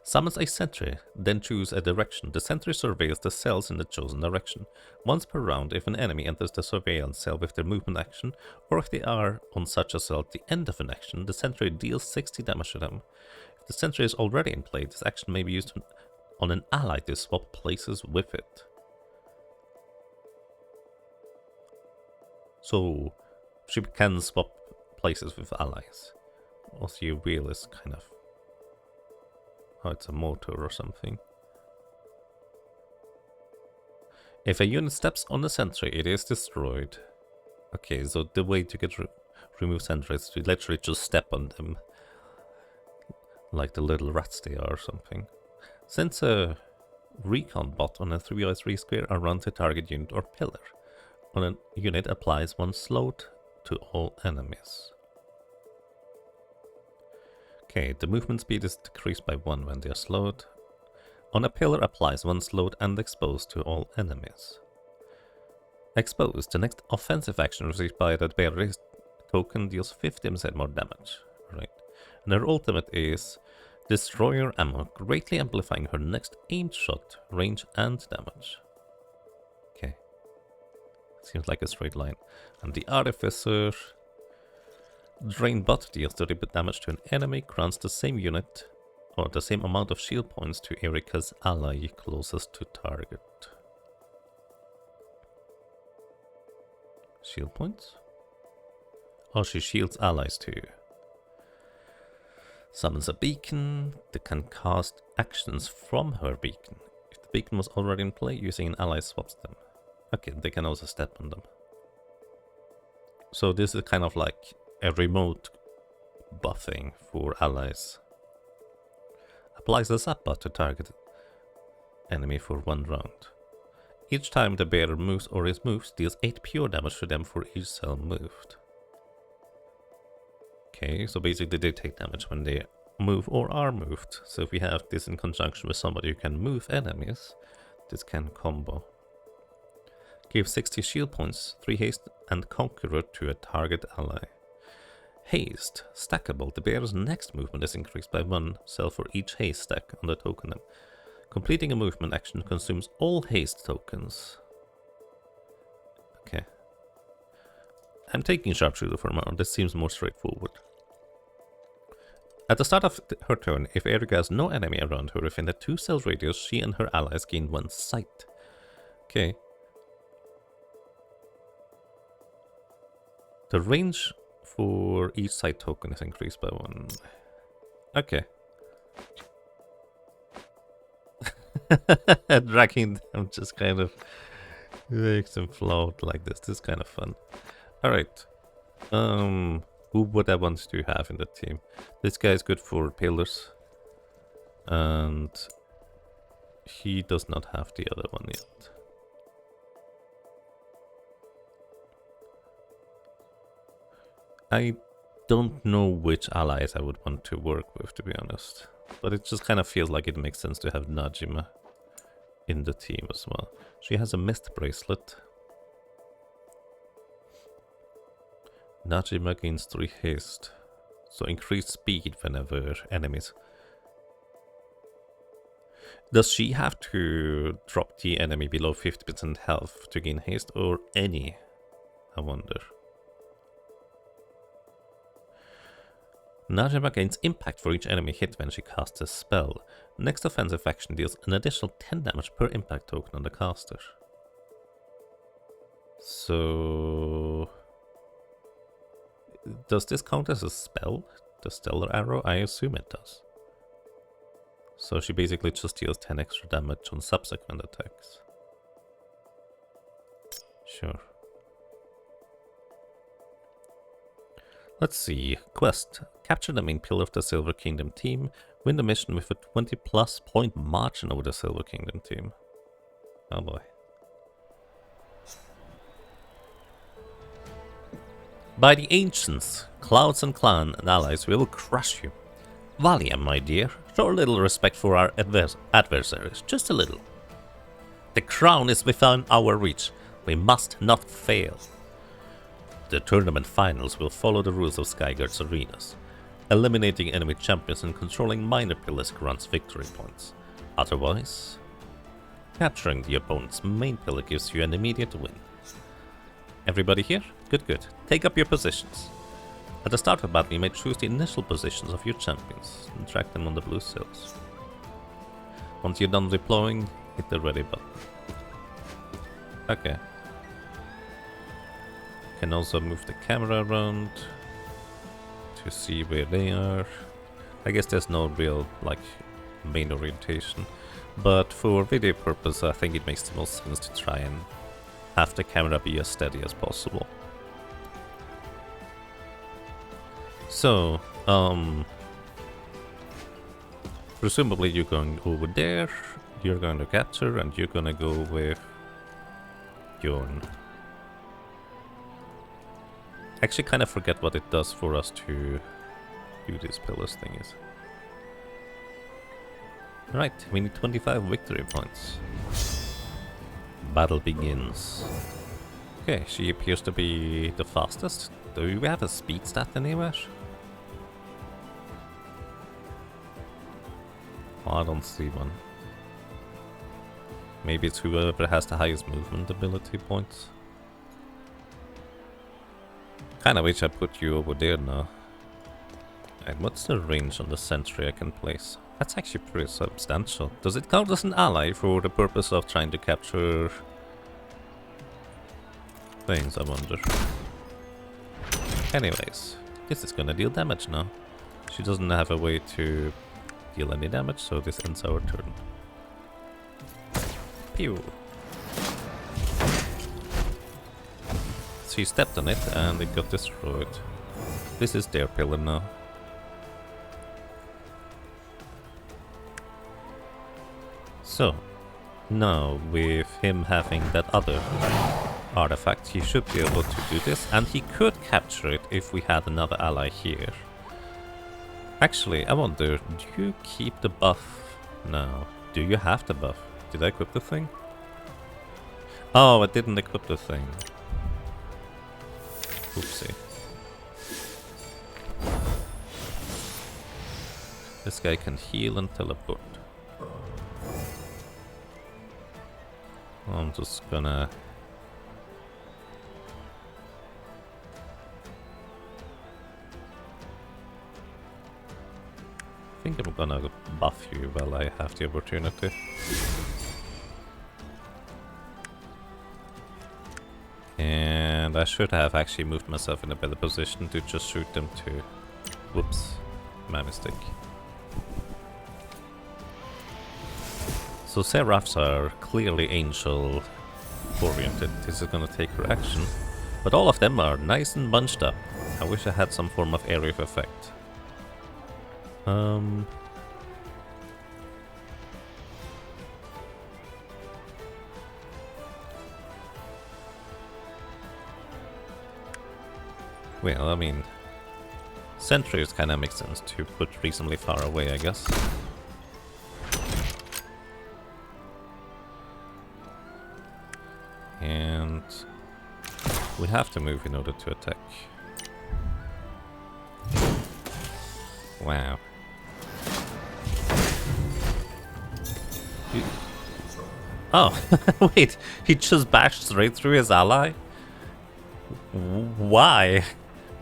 A: Summons a sentry, then choose a direction. The sentry surveils the cells in the chosen direction. Once per round, if an enemy enters the surveillance cell with their movement action, or if they are on such a cell at the end of an action, the sentry deals 60 damage to them. If the sentry is already in play, this action may be used on an ally to swap places with it. So, she can swap places with allies. Also, your wheel is kind of... Oh, it's a motor or something. If a unit steps on the sentry, it is destroyed. Okay, so the way to get remove sentry is to literally just step on them. Like the little rats they are or something. Since a recon bot on a 3x3 square around the target unit or pillar, on a unit applies 1 slowed to all enemies. Okay, the movement speed is decreased by 1 when they are slowed. On a pillar applies 1 slowed and exposed to all enemies. Exposed, the next offensive action received by the bearer token deals 50% more damage. Right. And her ultimate is Destroyer Ammo, greatly amplifying her next aimed shot, range and damage. Okay. Seems like a straight line. And the Artificer... Drain bot deals 30 damage to an enemy, grants the same unit or the same amount of shield points to Erika's ally closest to target. Shield points? Oh, she shields allies too. Summons a beacon that can cast actions from her beacon. If the beacon was already in play, using an ally swaps them. Okay, they can also step on them. So this is kind of like a remote buffing for allies. Applies a zappa to target enemy for 1 round. Each time the bearer moves or is moved, deals 8 pure damage to them for each cell moved. Okay, so basically they take damage when they move or are moved. So if we have this in conjunction with somebody who can move enemies, this can combo. Give 60 shield points, 3 haste and conqueror to a target ally. Haste, stackable. The bearer's next movement is increased by 1 cell for each haste stack on the token. Completing a movement action consumes all haste tokens. Okay. I'm taking Sharpshooter for a moment. This seems more straightforward. At the start of her turn, if Erika has no enemy around her within a 2 cell radius, she and her allies gain 1 sight. Okay. The range for each sight token is increased by 1. Okay. Dragging them just kind of makes them float like this. This is kind of fun. Alright. Who would I want to have in the team? This guy is good for pillars. And he does not have the other one yet. I don't know which allies I would want to work with, to be honest. But it just kind of feels like it makes sense to have Najima in the team as well. She has a mist bracelet. Najima gains 3 haste. So increased speed whenever enemies. Does she have to drop the enemy below 50% health to gain haste, or any? I wonder. Najima gains impact for each enemy hit when she casts a spell. Next offensive action deals an additional 10 damage per impact token on the caster. So... does this count as a spell? The Stellar Arrow? I assume it does. So she basically just deals 10 extra damage on subsequent attacks. Sure. Let's see. Quest. Capture the main pillar of the Silver Kingdom team. Win the mission with a 20+ point margin over the Silver Kingdom team. Oh boy. By the ancients, clouds and clan and allies will crush you. Valia, my dear, show a little respect for our adversaries, just a little. The crown is within our reach. We must not fail. The tournament finals will follow the rules of Skygard's arenas. Eliminating enemy champions and controlling minor pillars grants victory points. Otherwise, capturing the opponent's main pillar gives you an immediate win. Everybody here? Good, good. Take up your positions. At the start of battle, you may choose the initial positions of your champions and track them on the blue cells. Once you're done deploying, hit the ready button. Okay. Can also move the camera around to see where they are. I guess there's no real, like, main orientation, but for video purpose I think it makes the most sense to try and have the camera be as steady as possible. So, presumably you're going over there, you're going to capture, and you're gonna go with Bjorn. Actually kind of forget what it does for us to do these pillars thingies. Right, we need 25 victory points. Battle begins. Okay, she appears to be the fastest. Do we have a speed stat anywhere? Oh, I don't see one. Maybe it's whoever has the highest movement ability points. Kinda wish I put you over there now. And what's the range on the sentry I can place? That's actually pretty substantial. Does it count as an ally for the purpose of trying to capture things, I wonder? Anyways, this is gonna deal damage now. She doesn't have a way to deal any damage, so this ends our turn. Pew! She stepped on it and it got destroyed. This is their pillar now. So, now with him having that other artifact, he should be able to do this, and he could capture it if we had another ally here. Actually, I wonder, do you keep the buff now? Do you have the buff? Did I equip the thing? Oh, I didn't equip the thing. Oopsie. This guy can heal and teleport. I'm just gonna... I think I'm gonna buff you while I have the opportunity. And I should have actually moved myself in a better position to just shoot them too. Whoops, my mistake. So Seraphs are clearly angel oriented. This is gonna take her action. But all of them are nice and bunched up. I wish I had some form of area of effect. Well, I mean, sentries kind of makes sense to put reasonably far away, I guess. And we have to move in order to attack. Wow. Oh, wait, he just bashed straight through his ally? Why?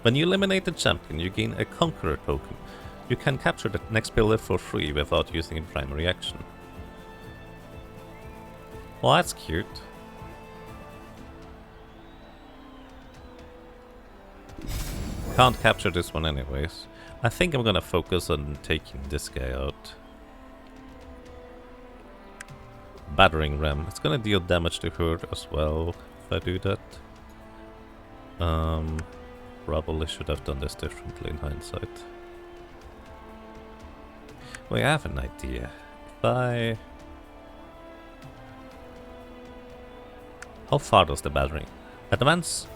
A: When you eliminate the champion, you gain a Conqueror token. You can capture the next pillar for free without using a primary action. Well, that's cute. Can't capture this one anyways. I think I'm gonna focus on taking this guy out. Battering Ram. It's gonna deal damage to her as well if I do that. Probably should have done this differently in hindsight. Wait, I have an idea. If I... How far does the battering? Advance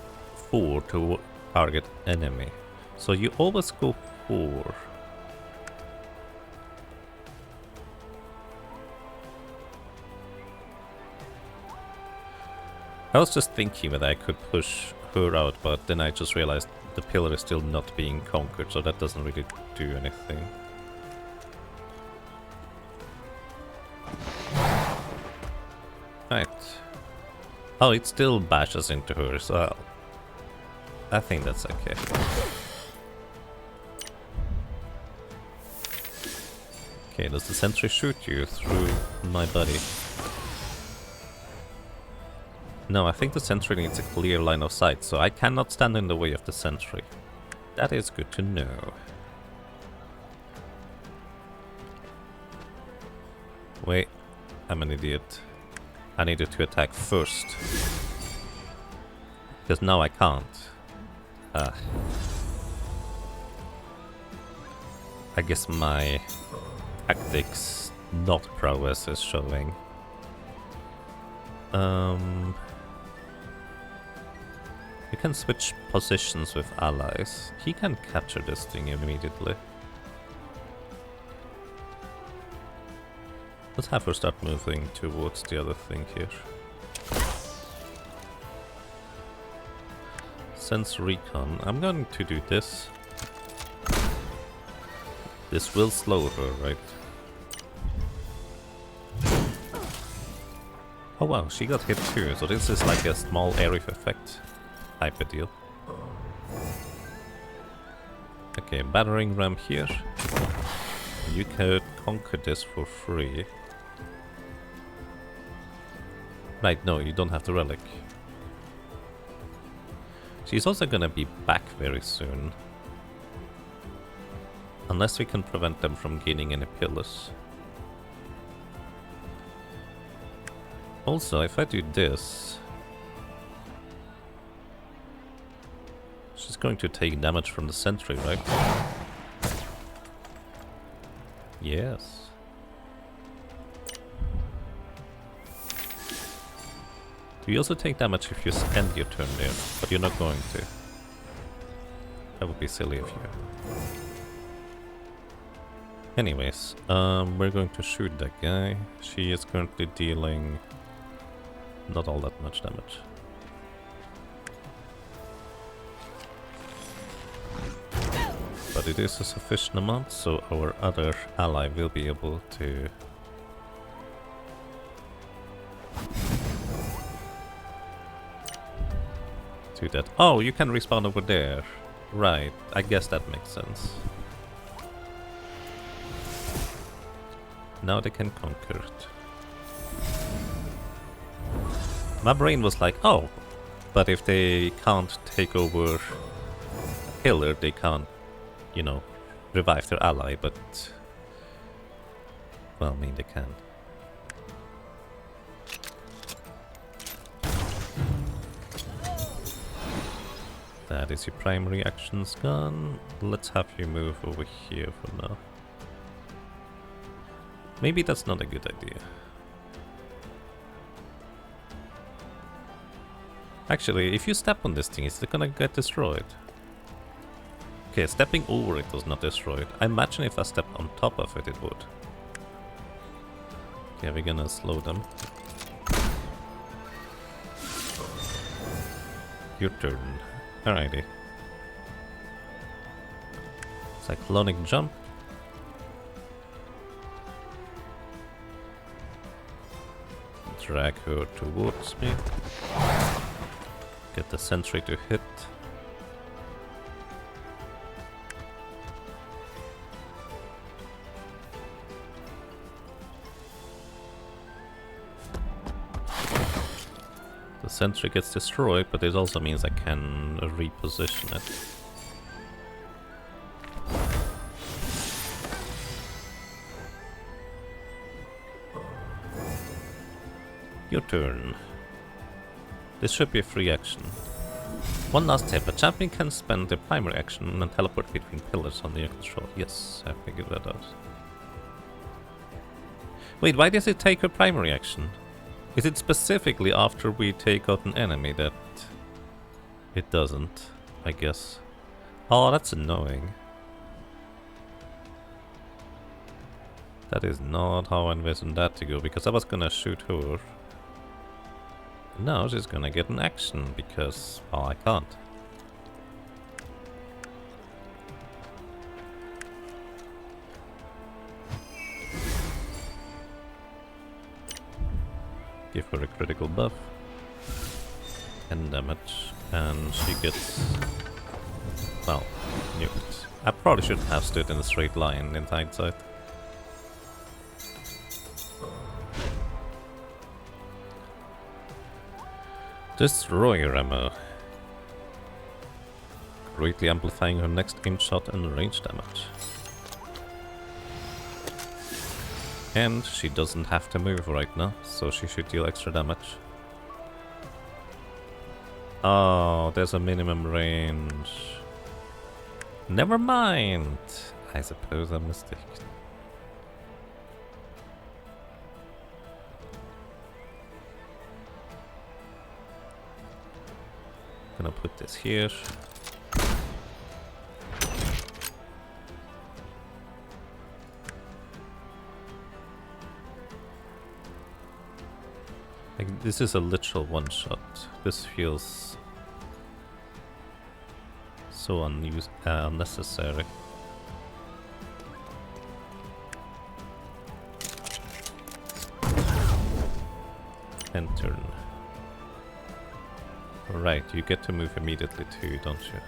A: 4 to target enemy. So you always go 4. I was just thinking that I could push her out, but then I just realized the pillar is still not being conquered, so that doesn't really do anything. Right. Oh, it still bashes into her, so I think that's okay. Okay, does the sentry shoot you through my body? No, I think the sentry needs a clear line of sight, so I cannot stand in the way of the sentry. That is good to know. Wait, I'm an idiot. I needed to attack first. Because now I can't. I guess my tactics, not prowess, is showing. You can switch positions with allies. He can capture this thing immediately. Let's have her start moving towards the other thing here. Sense recon. I'm going to do this. This will slow her, right? Oh wow, she got hit too, so this is like a small area effect type of deal. Okay, battering ram here. You could conquer this for free. Right, no, you don't have the relic. She's also gonna be back very soon. Unless we can prevent them from gaining any pillars. Also, if I do this... She's going to take damage from the sentry, right? Yes. Do you also take damage if you end your turn there? But you're not going to. That would be silly of you. Anyways, we're going to shoot that guy. She is currently dealing not all that much damage. But it is a sufficient amount, so our other ally will be able to do that. Oh, you can respawn over there. Right, I guess that makes sense. Now they can conquer it. My brain was like, oh, but if they can't take over a pillar, they can't, you know, revive their ally, but... Well, I mean, they can. That is your primary actions gone. Let's have you move over here for now. Maybe that's not a good idea. Actually, if you step on this thing, is it gonna get destroyed? Okay, stepping over it was not destroyed. I imagine if I stepped on top of it, it would. Okay, we're gonna slow them. Your turn. Alrighty. Cyclonic jump. Drag her towards me. Get the sentry to hit. The sentry gets destroyed, but it also means I can reposition it. Your turn. This should be a free action. One last tip, a champion can spend their primary action and teleport between pillars under your control. Yes, I figured that out. Wait, why does it take her primary action? Is it specifically after we take out an enemy that it doesn't, I guess? Oh, that's annoying. That is not how I envisioned that to go, because I was gonna shoot her. Now she's gonna get an action, because, well, I can't. Give her a critical buff. And damage. And she gets... well, nuked. I probably shouldn't have stood in a straight line in hindsight. Destroyer ammo. Greatly amplifying her next aim shot and range damage. And she doesn't have to move right now, so she should deal extra damage. Oh, there's a minimum range. Never mind. I suppose I'm mistaken. Gonna put this here. Like, this is a literal one-shot. This feels so unnecessary. End turn. Right, you get to move immediately too, don't you?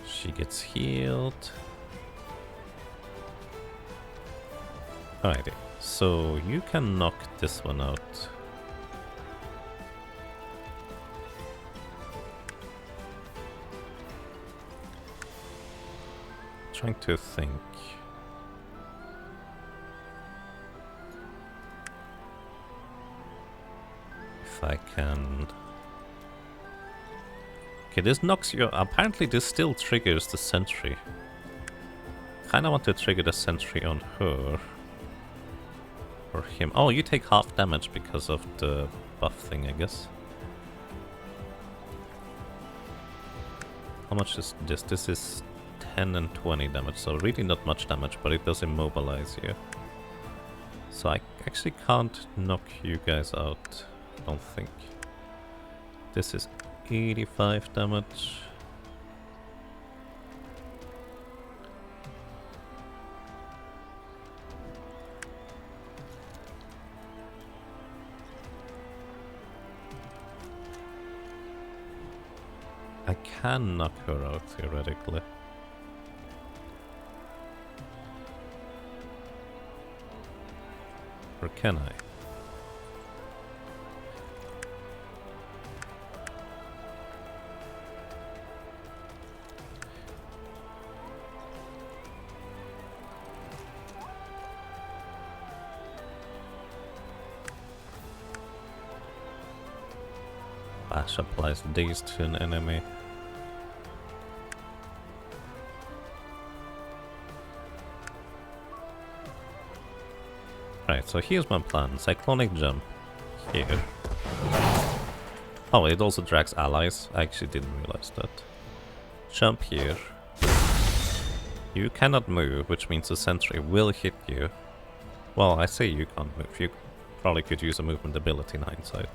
A: She gets healed. Alrighty, so you can knock this one out. Trying to think. If I can... Okay, this knocks you... Apparently this still triggers the sentry. Kinda want to trigger the sentry on her. Or him. Oh, you take half damage because of the buff thing, I guess. How much is this? This is 10 and 20 damage, so really not much damage, but it does immobilize you. So I actually can't knock you guys out, I don't think. This is 85 damage. I can knock her out, theoretically. Or can I? Bash applies these to an enemy. Right, so here's my plan. Cyclonic jump here. Oh, it also drags allies. I actually didn't realize that. Jump here. You cannot move, which means the sentry will hit you. Well, I say you can't move. You probably could use a movement ability in hindsight.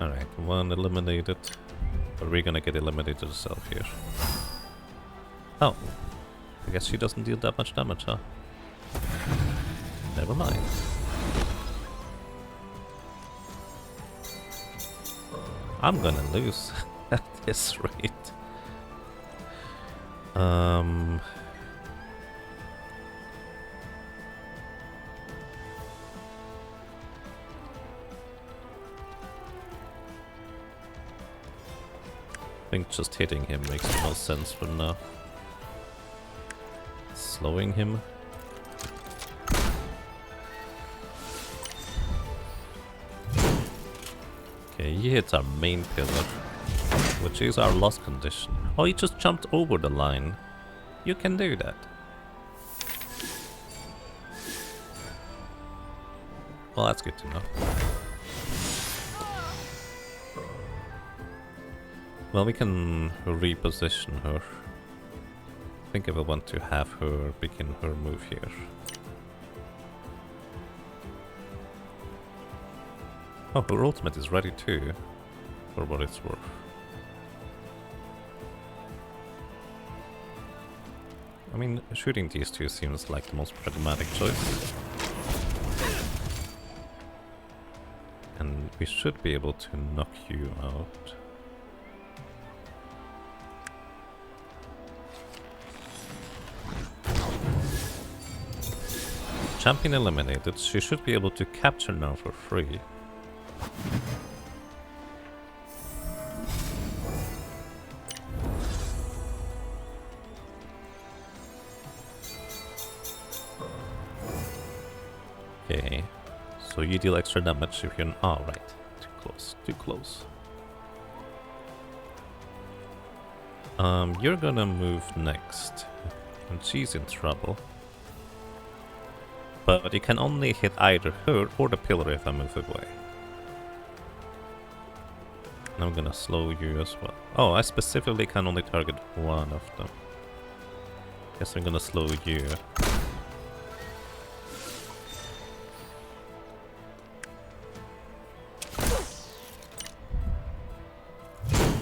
A: Alright, one eliminated. But we're gonna get eliminated herself here. Oh, I guess she doesn't deal that much damage, huh? Never mind. I'm gonna lose at this rate. Um... I think just hitting him makes the most sense for now. Slowing him. Okay, he hits our main pillar, which is our loss condition. Oh, he just jumped over the line. You can do that. Well, that's good to know. Well, we can reposition her. I think I will want to have her begin her move here. Oh, her ultimate is ready too, for what it's worth. I mean, shooting these two seems like the most pragmatic choice. And we should be able to knock you out. Champion eliminated, she should be able to capture now for free. Okay, so you deal extra damage if you're... Oh, right. Too close, too close. You're gonna move next, and she's in trouble. But you can only hit either her or the pillar if I move away. And I'm gonna slow you as well. Oh, I specifically can only target one of them. Guess I'm gonna slow you.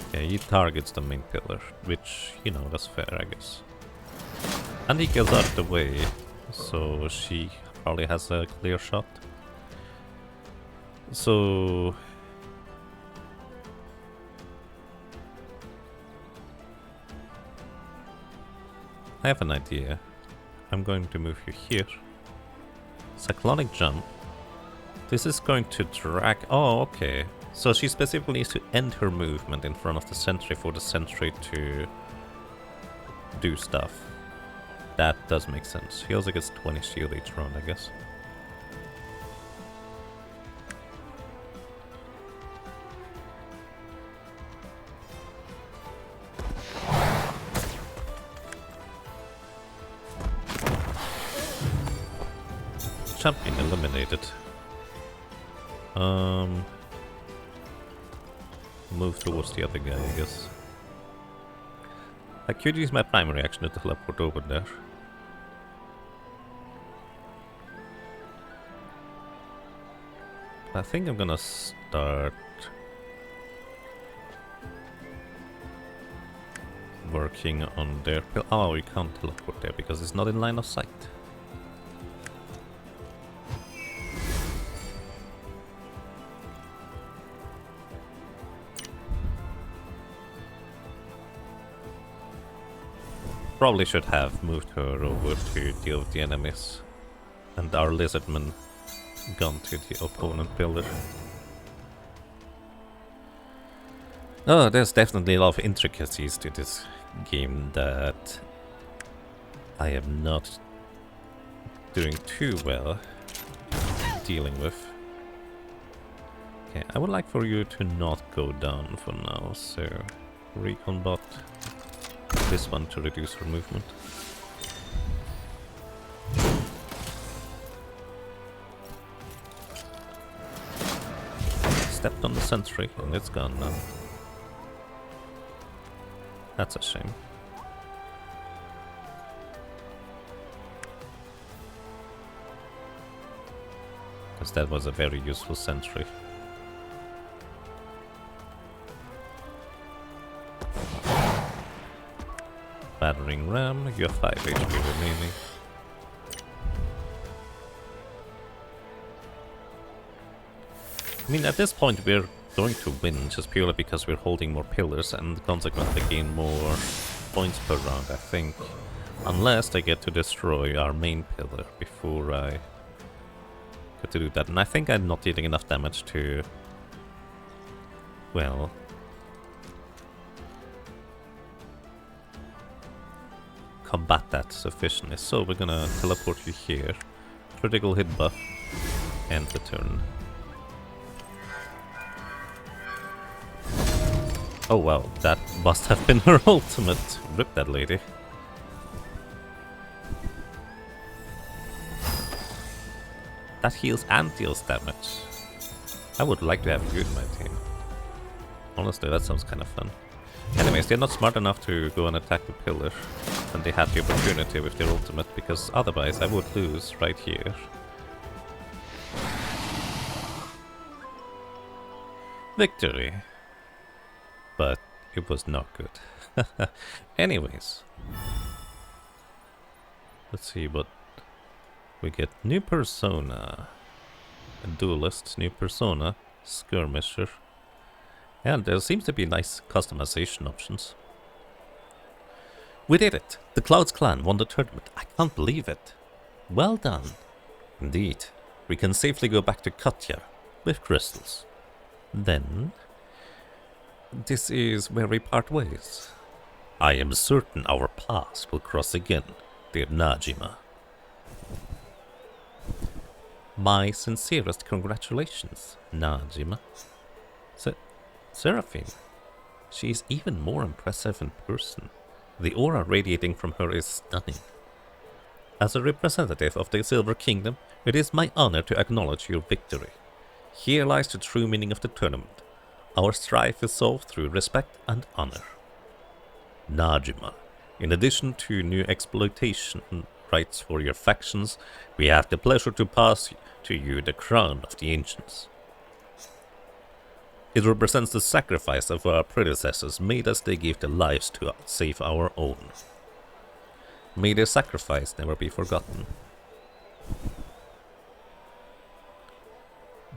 A: Okay, he targets the main pillar, which, you know, that's fair, I guess. And he gets out of the way, so she probably has a clear shot. So... I have an idea. I'm going to move you here. Cyclonic jump. This is going to drag... Oh, okay. So she specifically needs to end her movement in front of the sentry for the sentry to do stuff. That does make sense. He also gets 20 shield each round, I guess. Champion eliminated. Move towards the other guy, I guess. I could use my primary action to teleport over there. I think I'm gonna start working on their pill. Oh, we can't teleport there because it's not in line of sight. Probably should have moved her over to deal with the enemies, and our lizardman gone to the opponent pillar. Oh, there's definitely a lot of intricacies to this game that I am not doing too well dealing with. Okay, I would like for you to not go down for now, so recon bot this one to reduce her movement. Stepped on the sentry and it's gone now. That's a shame. Because that was a very useful sentry. Battering ram, you have 5 HP remaining. I mean, at this point we're going to win just purely because we're holding more pillars and consequently gain more points per round, I think. Unless they get to destroy our main pillar before I get to do that. And I think I'm not dealing enough damage to... well... combat that sufficiently. So we're gonna teleport you here. Critical hit buff. End the turn. Oh wow, that must have been her ultimate. Rip that lady. That heals and deals damage. I would like to have you in my team. Honestly, that sounds kind of fun. Anyways, they're not smart enough to go and attack the pillar. And they had the opportunity with their ultimate, because otherwise I would lose right here. Victory. But it was not good. Anyways. Let's see what we get. New persona. A duelist, new persona, skirmisher. And there seems to be nice customization options. We did it! The Clouds clan won the tournament. I can't believe it. Well done. Indeed. We can safely go back to Katja with crystals. Then... this is where we part ways. I am certain our paths will cross again, dear Najima. My sincerest congratulations, Najima. Seraphine. She is even more impressive in person. The aura radiating from her is stunning. As a representative of the Silver Kingdom, it is my honor to acknowledge your victory. Here lies the true meaning of the tournament. Our strife is solved through respect and honor. Najima, in addition to new exploitation rights for your factions, we have the pleasure to pass to you the crown of the ancients. It represents the sacrifice of our predecessors made as they gave their lives to save our own. May their sacrifice never be forgotten.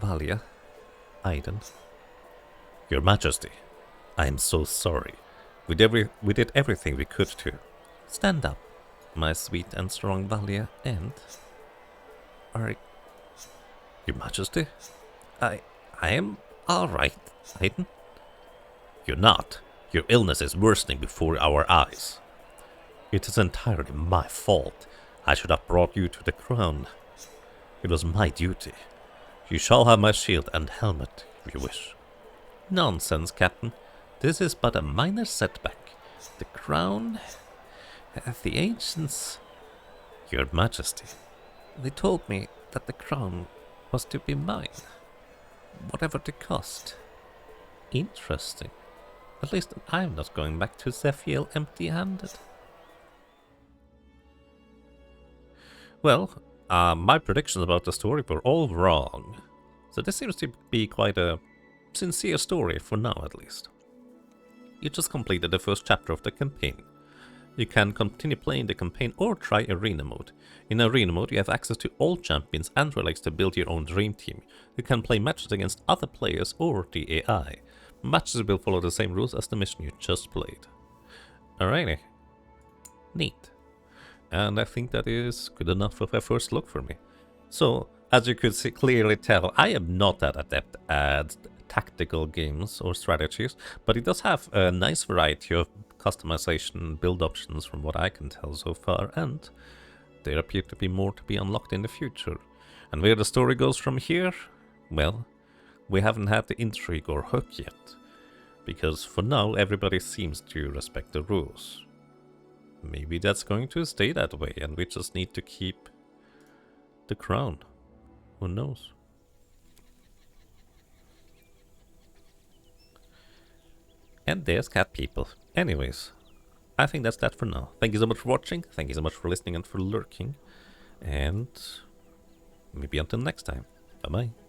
A: Valia, Aiden. Your Majesty, I am so sorry. We did everything we could to. Stand up, my sweet and strong Valia, and... Your Majesty? I am alright, Aiden. You're not. Your illness is worsening before our eyes. It is entirely my fault. I should have brought you to the crown. It was my duty. You shall have my shield and helmet, if you wish. Nonsense, Captain. This is but a minor setback. The crown... the ancients... Your Majesty. They told me that the crown was to be mine. Whatever the cost. Interesting. At least I'm not going back to Zephiel empty-handed. Well, my predictions about the story were all wrong. So this seems to be quite a sincere story, for now at least. You just completed the first chapter of the campaign. You can continue playing the campaign or try arena mode. In arena mode you have access to all champions and relics to build your own dream team. You can play matches against other players or the AI. Matches will follow the same rules as the mission you just played. Alrighty. Neat. And I think that is good enough of a first look for me. So, as you could clearly tell, I am not that adept at tactical games or strategies, but it does have a nice variety of customization build options from what I can tell so far, and there appear to be more to be unlocked in the future. And where the story goes from here, well, we haven't had the intrigue or hook yet, because for now everybody seems to respect the rules. Maybe that's going to stay that way and we just need to keep the crown. Who knows? And there's cat people. Anyways, I think that's that for now. Thank you so much for watching, thank you so much for listening and for lurking, and maybe until next time. Bye bye.